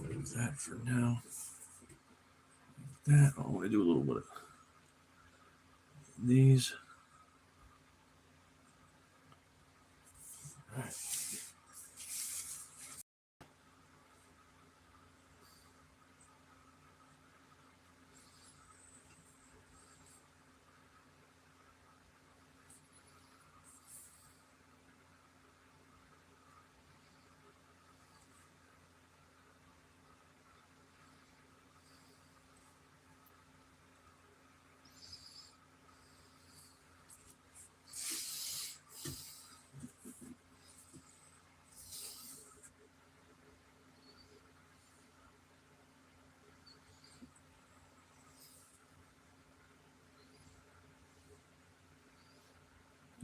Leave that for now. That I want to do a little bit of these. All right.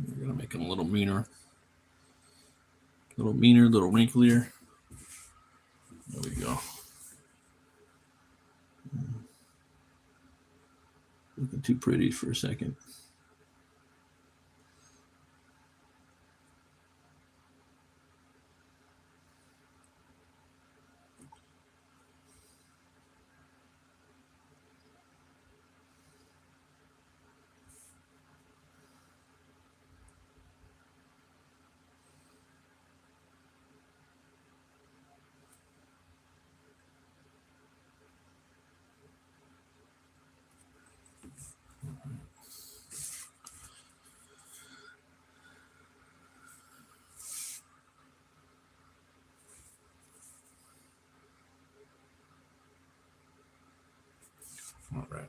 We're gonna make them a little meaner, a little wrinklier. There we go. Looking too pretty for a second. All right.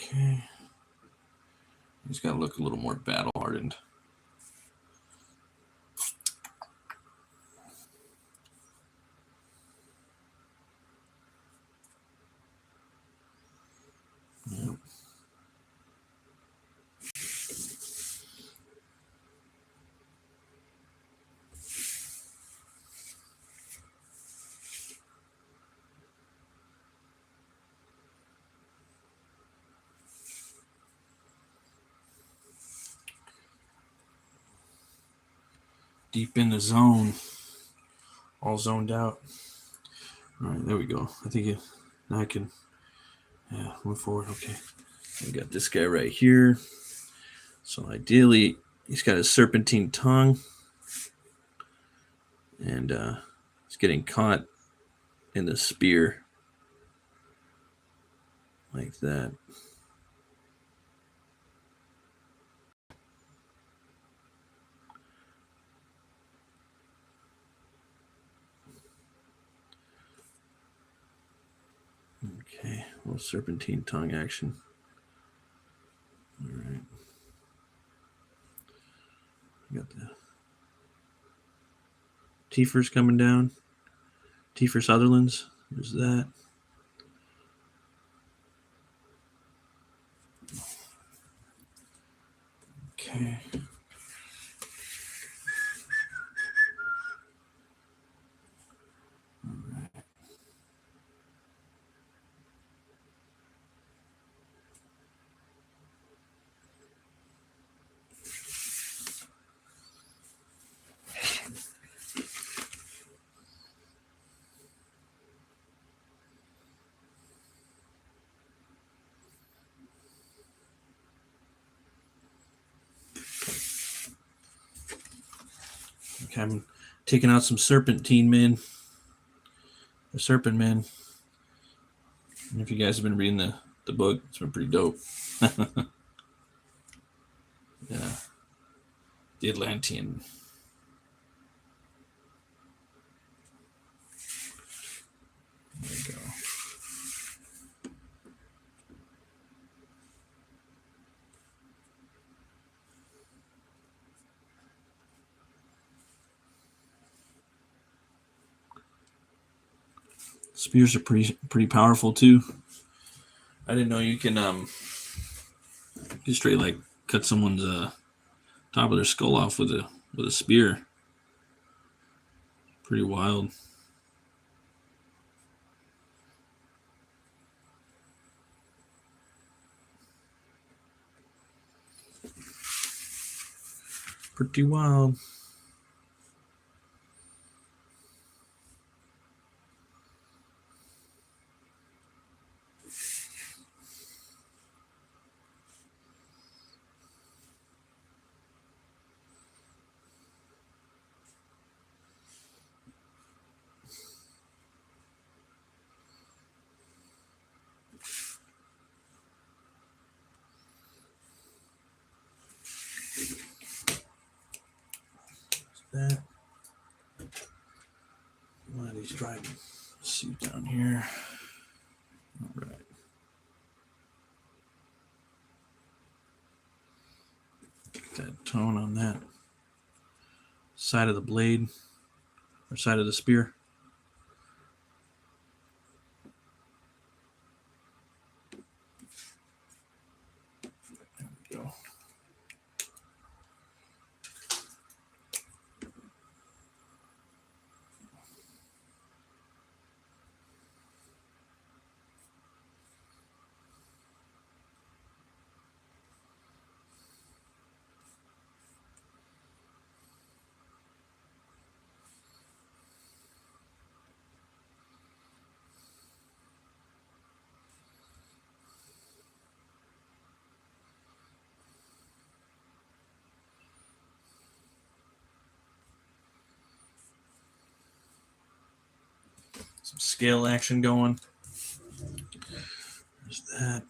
Okay. He's got to look a little more battle hardened. Yep. Deep in the zone. All zoned out. All right, there we go. I think now I can move forward. Okay. We got this guy right here. So ideally, he's got a serpentine tongue. And he's getting caught in the spear. Like that. Okay, a little serpentine tongue action. All right. Got the Tiefers coming down. Tiefer Sutherlands. There's that. Okay. All right. I'm taking out some serpentine men. The serpent men. And if you guys have been reading the book, it's been pretty dope. Yeah. The Atlantean. There you go. Spears are pretty powerful too. I didn't know you can just straight like cut someone's top of their skull off with a spear. Pretty wild. Pretty wild. That. One of these driving suit down here. All right. Get that tone on that side of the blade or side of the spear. There we go. Some scale action going. There's that.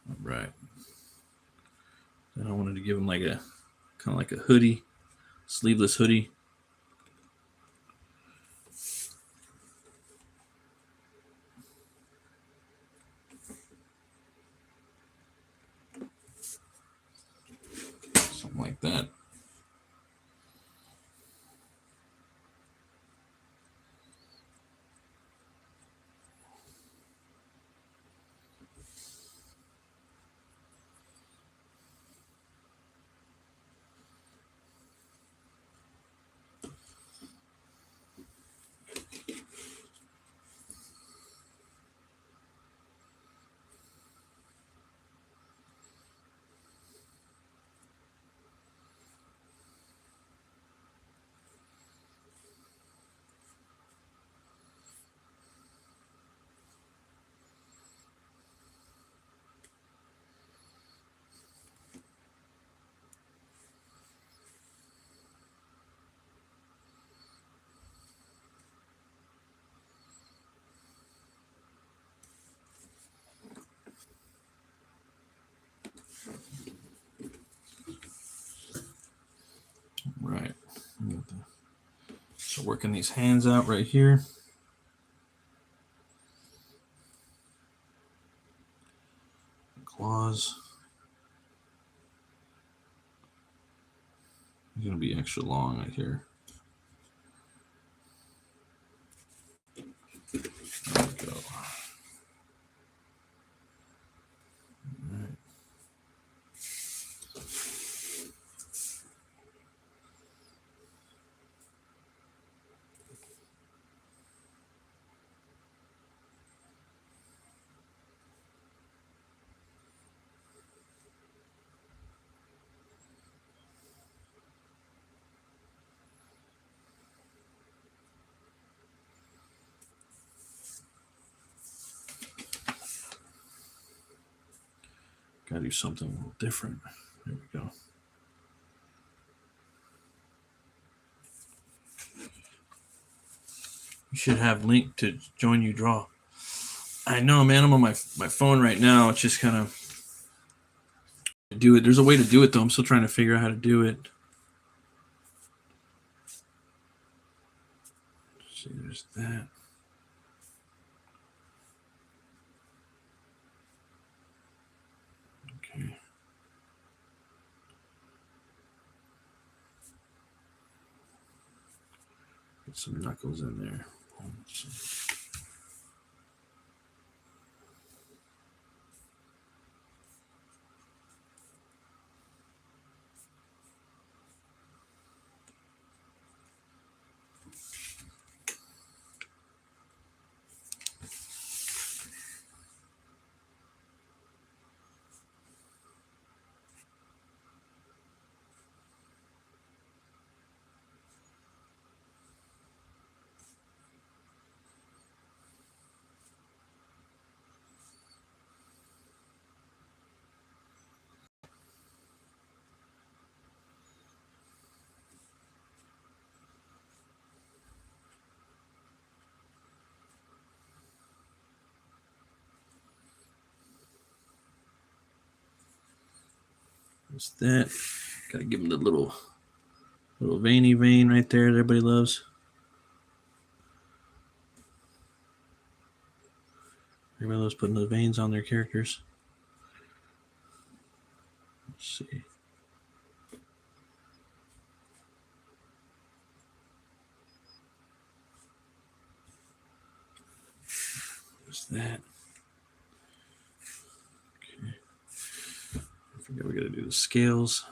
All right. Then I wanted to give him like a kind of like a hoodie, sleeveless hoodie. Something like that. Right. So working these hands out right here. Claws. It's going to be extra long right here. There we go. Right. Gotta do something a little different. There we go. You should have link to join you draw. I know, man. I'm on my phone right now. It's just kind of do it. There's a way to do it though. I'm still trying to figure out how to do it. Let's see, there's that. Okay. Get some knuckles in there. What's that? Gotta give him the little veiny vein right there that everybody loves. Everybody loves putting the veins on their characters. Let's see. What's that? Okay. I forget we gotta do the scales.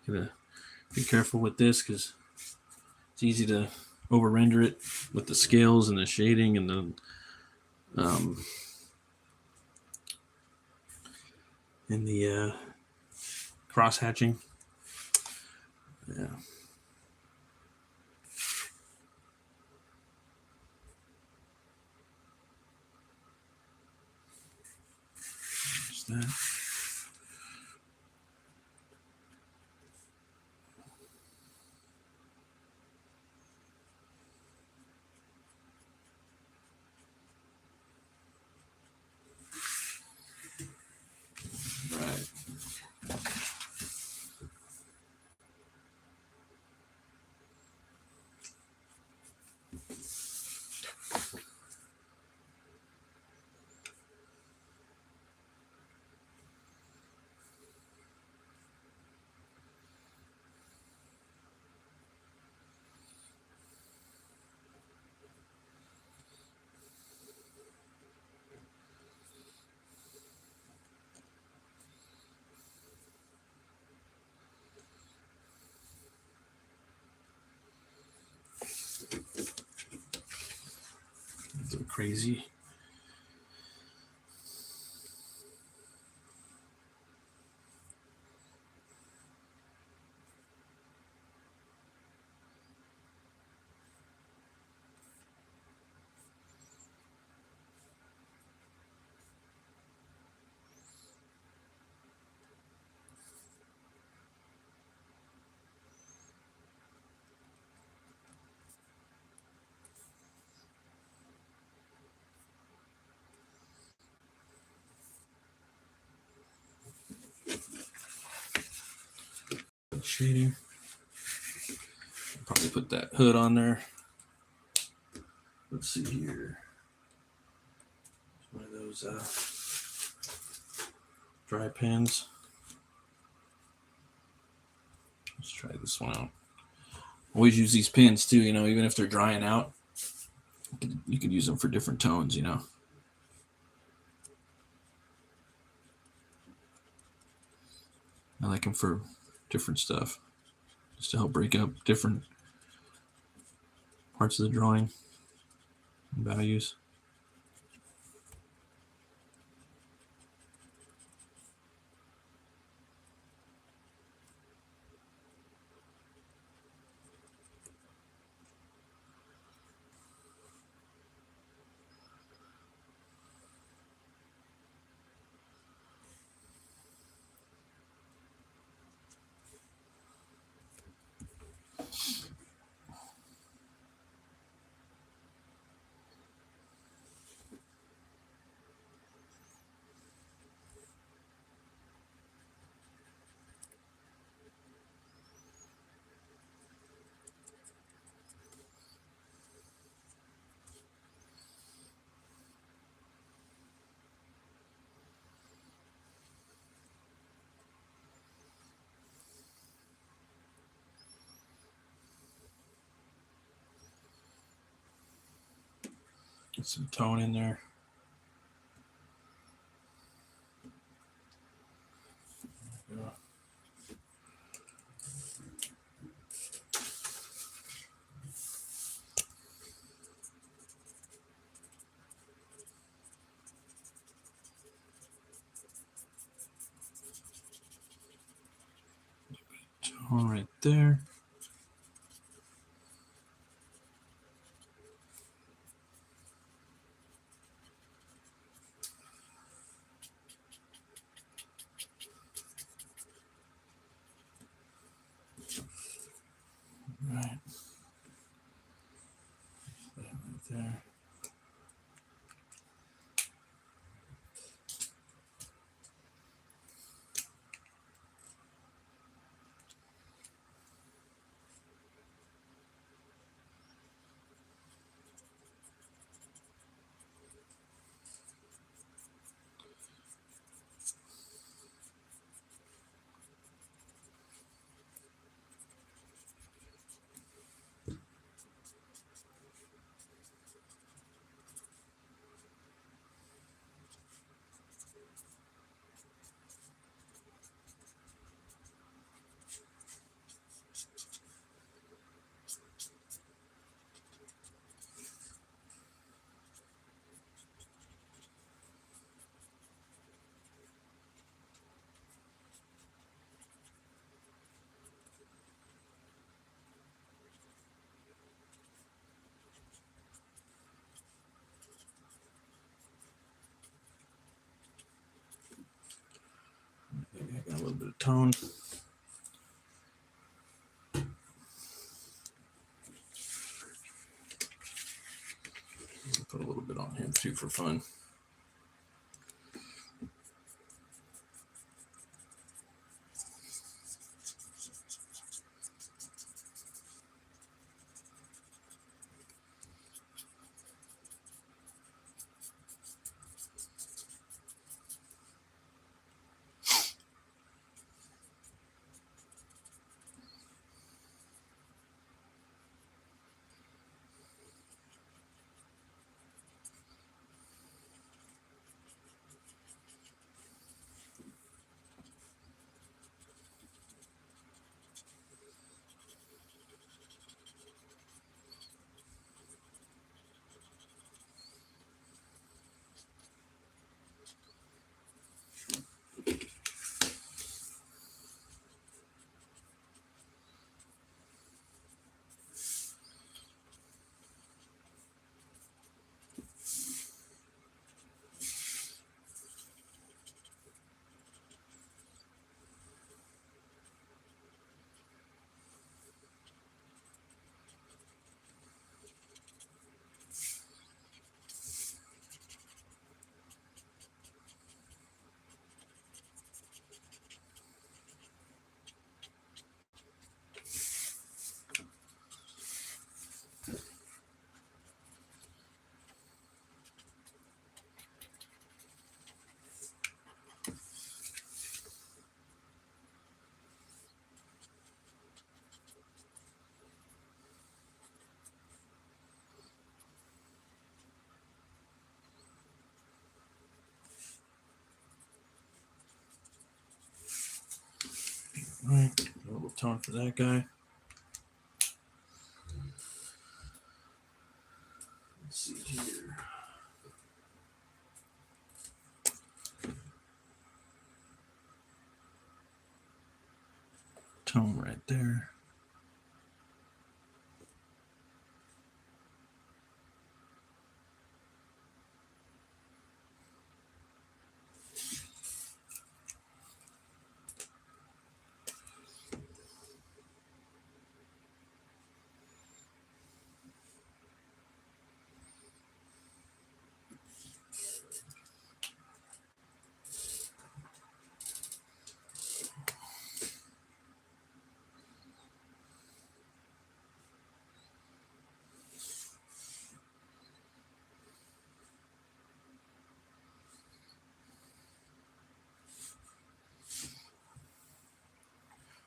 Gotta be careful with this because it's easy to over render it with the scales and the shading and the cross hatching. Yeah. What's that? Right. That's crazy. Shading. Probably put that hood on there. Let's see here. One of those dry pens. Let's try this one out. Always use these pens too, you know, even if they're drying out. You could use them for different tones, you know. I like them for different stuff, just to help break up different parts of the drawing and values. Get some tone in there. Tone right there. Right. That right there. Maybe I got a little bit of tone. Put a little bit on him too for fun. Right, a little tone for that guy. Let's see here. Tone right there.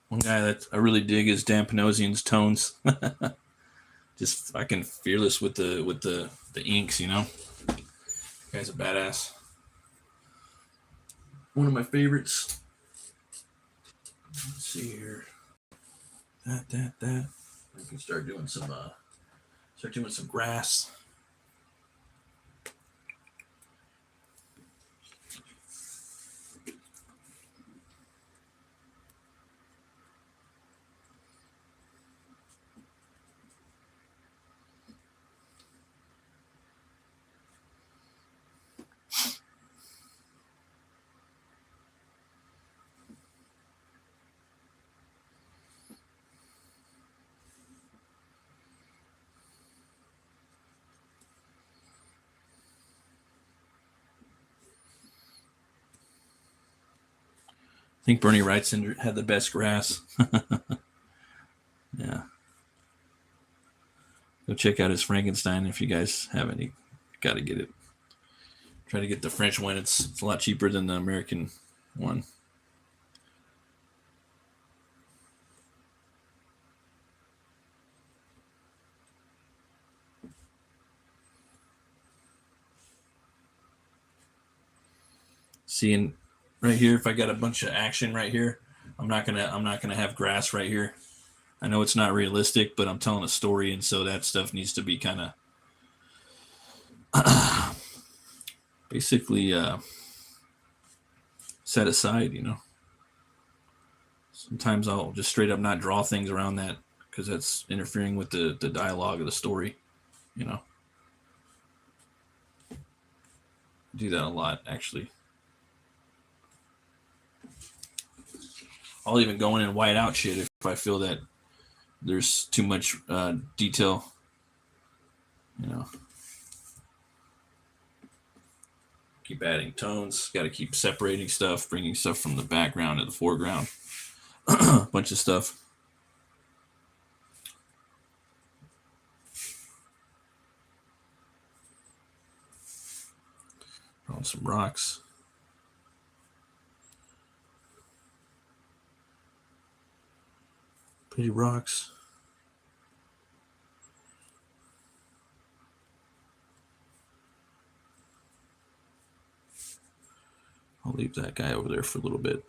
One guy that I really dig is Dan Panosian's tones. Just fucking fearless with the inks, you know. Guy's a badass. One of my favorites. Let's see here. That. I can start doing some grass. I think Bernie Wrightson had the best grass. Yeah. Go check out his Frankenstein if you guys haven't. You got to get it. Try to get the French one. It's a lot cheaper than the American one. Seeing right here, if I got a bunch of action right here, I'm not gonna have grass right here. I know it's not realistic, but I'm telling a story, and so that stuff needs to be kind of basically set aside, you know. Sometimes I'll just straight up not draw things around that because that's interfering with the dialogue of the story, you know. I do that a lot, actually. I'll even go in and white out shit if I feel that there's too much detail, you know. Keep adding tones. Got to keep separating stuff, bringing stuff from the background to the foreground. A bunch of stuff. On some rocks. Pretty rocks. I'll leave that guy over there for a little bit.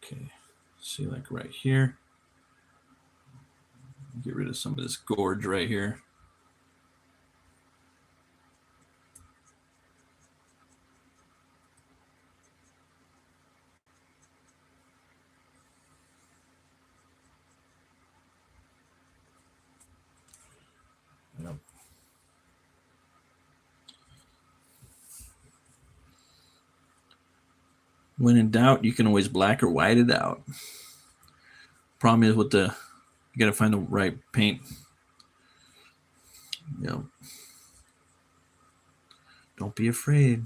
Okay, see, like right here. Get rid of some of this gorge right here. Yep. When in doubt, you can always black or white it out. Problem is with you got to find the right paint. Yep. Don't be afraid.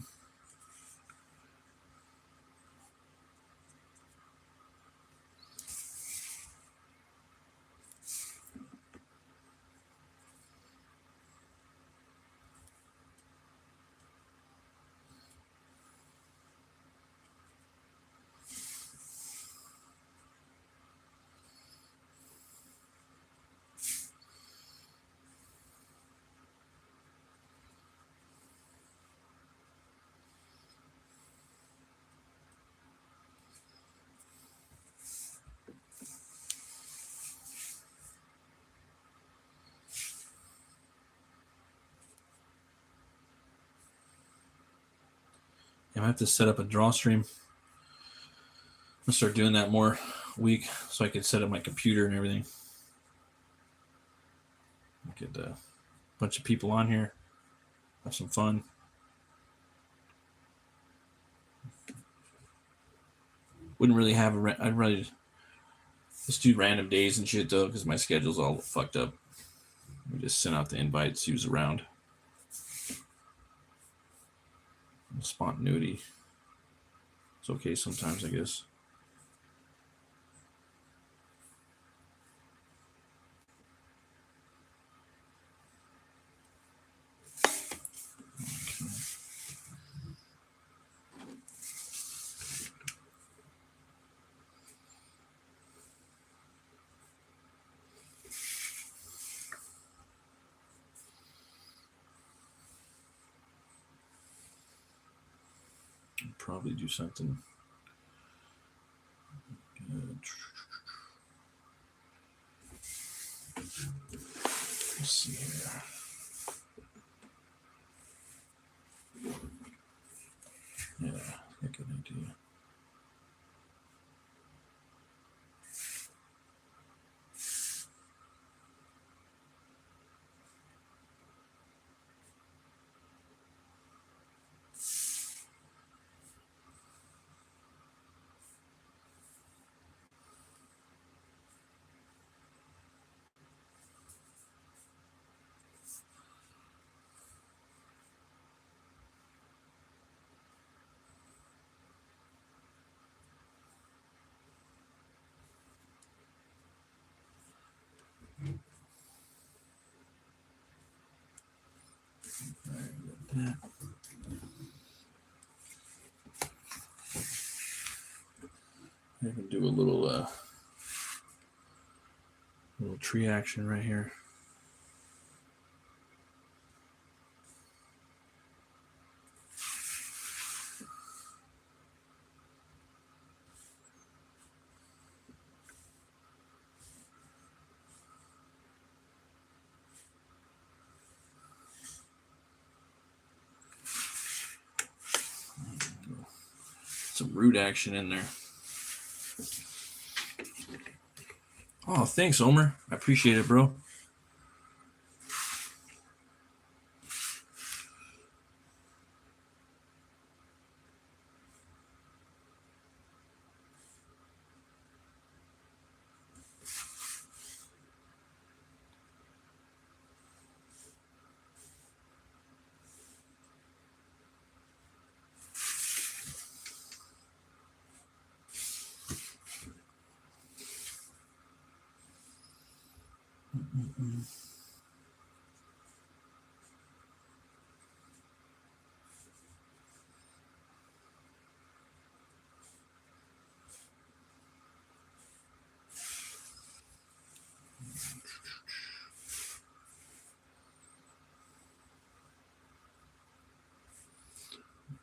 I have to set up a draw stream. I'm gonna start doing that more week so I can set up my computer and everything. Get a bunch of people on here, have some fun. Wouldn't really have I'd rather just do random days and shit though, because my schedule's all fucked up. We just send out the invites, use around. Spontaneity. It's okay sometimes, I guess. Probably do something good. Let's see here. Yeah, a good idea. That. I can do a little tree action right here. Some root action in there. Oh, thanks, Omer. I appreciate it, bro.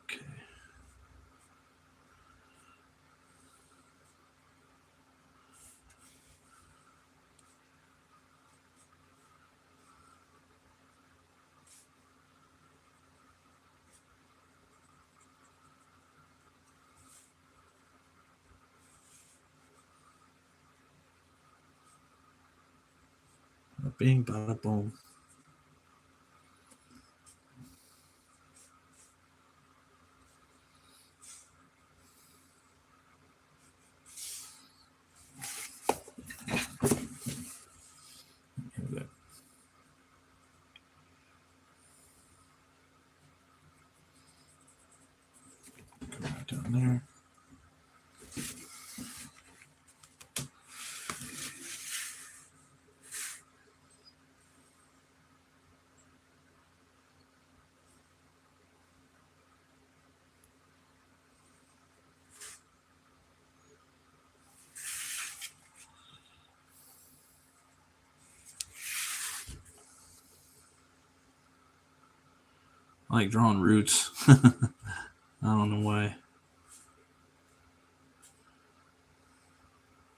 Okay. Bing, bada, boom. I like drawing roots. I don't know why.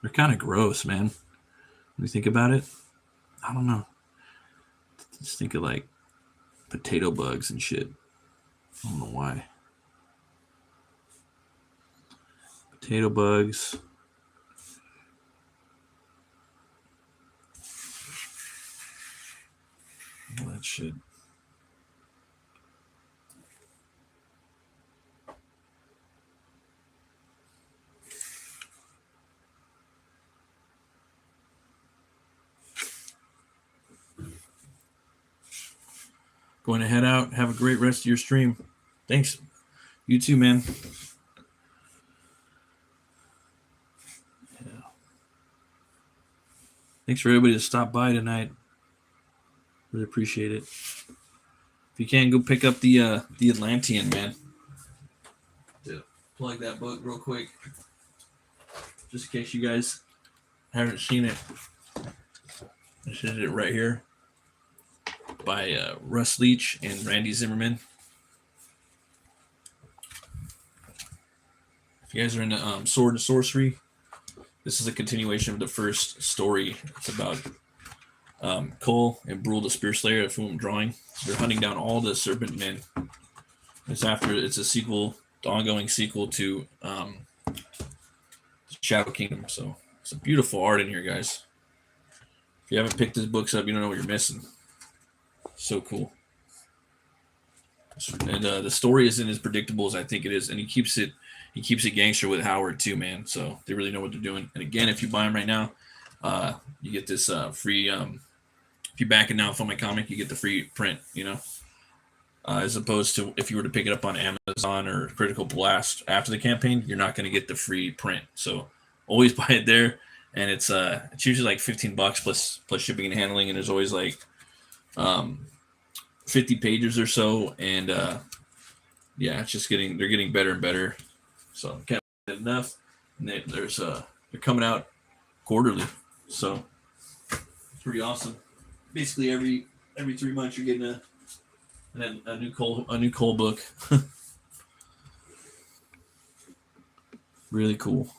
They're kind of gross, man. When you think about it, I don't know. Just think of like potato bugs and shit. I don't know why. Potato bugs. All that shit. Going to head out. Have a great rest of your stream. Thanks. You too, man. Yeah. Thanks for everybody to stop by tonight. Really appreciate it. If you can, go pick up the Atlantean, man. Yeah. Plug that book real quick, just in case you guys haven't seen it. This is it right here by Russ Leach and Randy Zimmerman. If you guys are into sword and sorcery, this is a continuation of the first story. It's about Cole and Brule, the Spear Slayer, of whom I'm drawing. They're hunting down all the Serpent Men. It's a sequel, the ongoing sequel to Shadow Kingdom. So it's a beautiful art in here, guys. If you haven't picked his books up, you don't know what you're missing. So cool. And the story isn't as predictable as I think it is, and he keeps it gangster with Howard too, man. So they really know what they're doing. And again, if you buy them right now, you get this free. If you back it now from my comic, you get the free print. You know, as opposed to if you were to pick it up on Amazon or Critical Blast after the campaign, you're not going to get the free print. So always buy it there, and it's usually like $15 plus shipping and handling, and there's always like 50 pages or so, and yeah, it's just they're getting better and better. So can't get enough. And they're coming out quarterly, so it's pretty awesome. Basically every 3 months you're getting a new Cole book. Really cool.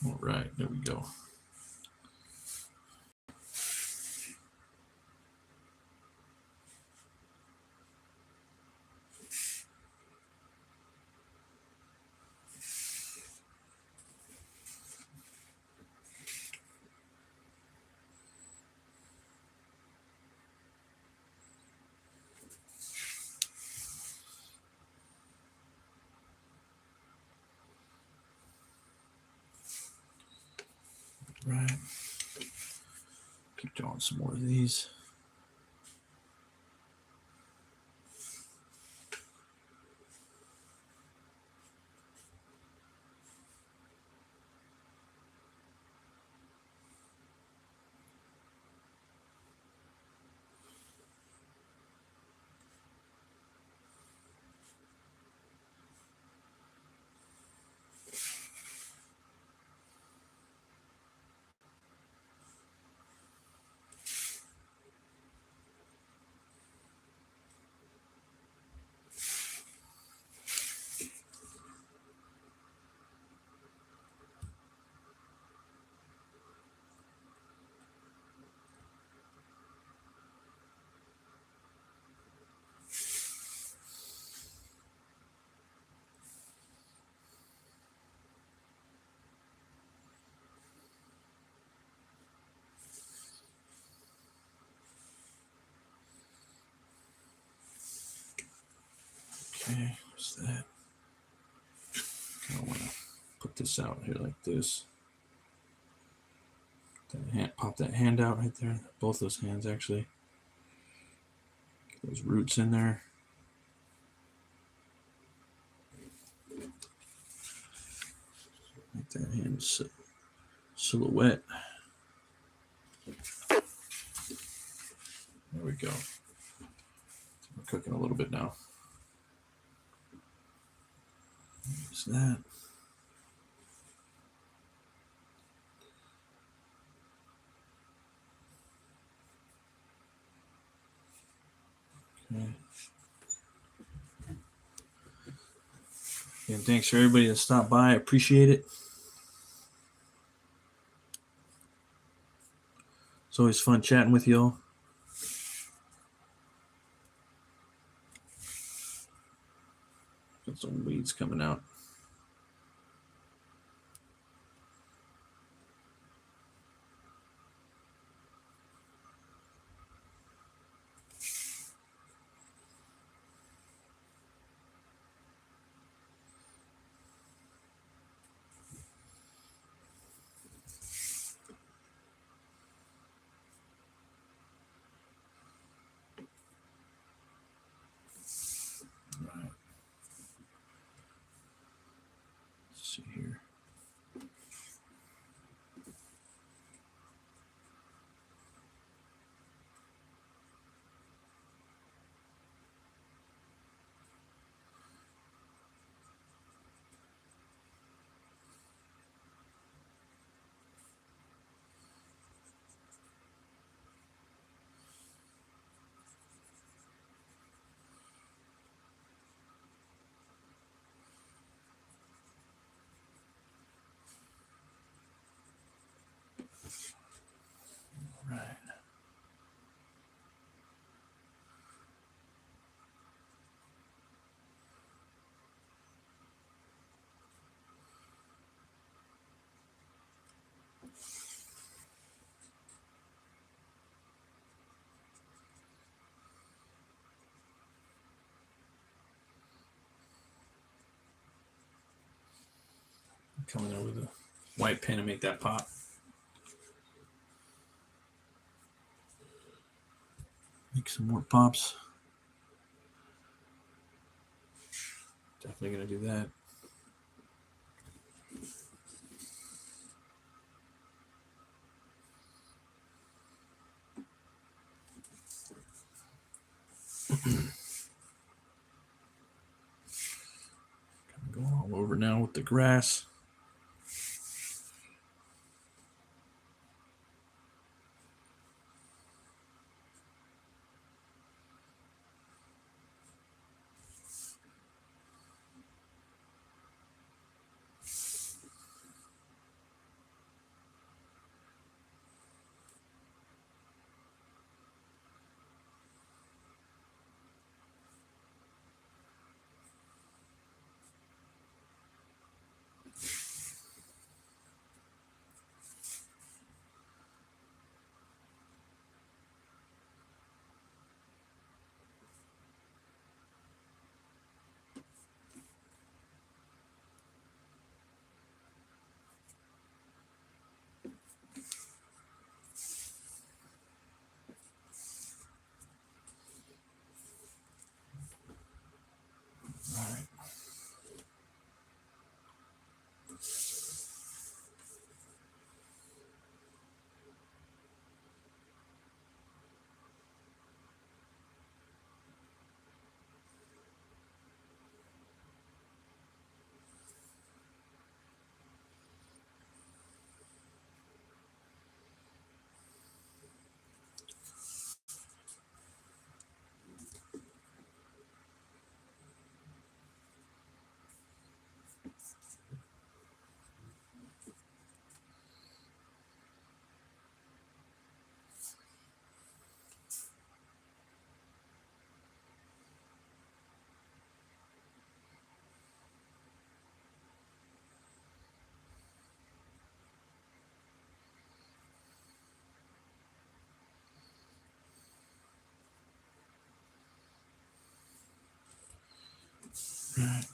All right, there we go. Right. Keep drawing some more of these. Okay, what's that? I want to put this out here like this. Pop that hand out right there. Both those hands, actually. Get those roots in there. Make that hand silhouette. There we go. We're cooking a little bit now. Use that. Okay. And thanks for everybody that stopped by. I appreciate it. It's always fun chatting with y'all. Got some weeds coming out. See here. Right. Coming in with a white pen and make that pop. Make some more pops. Definitely gonna do that. Go all over now with the grass. All right. Right.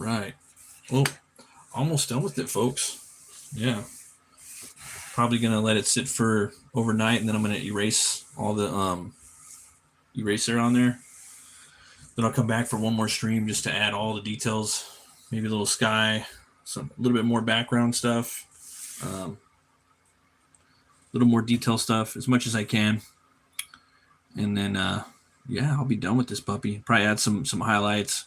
right. Well, almost done with it, folks. Yeah. Probably gonna let it sit for overnight, and then I'm gonna erase all the eraser on there. Then I'll come back for one more stream just to add all the details, maybe a little sky, a little bit more background stuff, a little more detail stuff, as much as I can, and then yeah, I'll be done with this puppy. Probably add some highlights,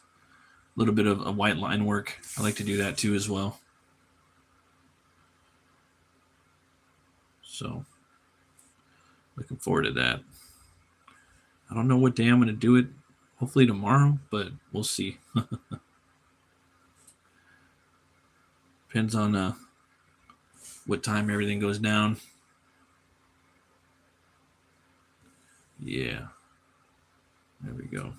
a little bit of a white line work. I like to do that too as well. So looking forward to that. I don't know what day I'm going to do it. Hopefully tomorrow, but we'll see. Depends on what time everything goes down. Yeah. There we go.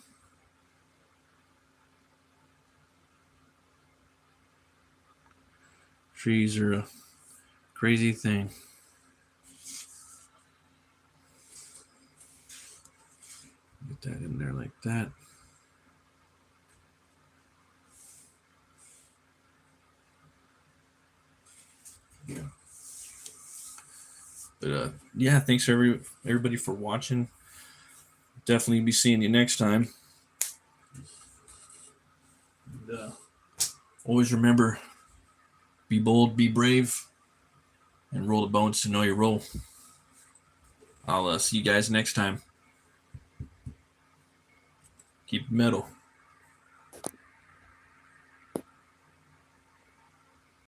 Trees are a crazy thing. Get that in there like that. Yeah. But yeah, thanks everybody for watching. Definitely be seeing you next time. And, always remember, be bold, be brave, and roll the bones to know your role. I'll see you guys next time. Keep metal.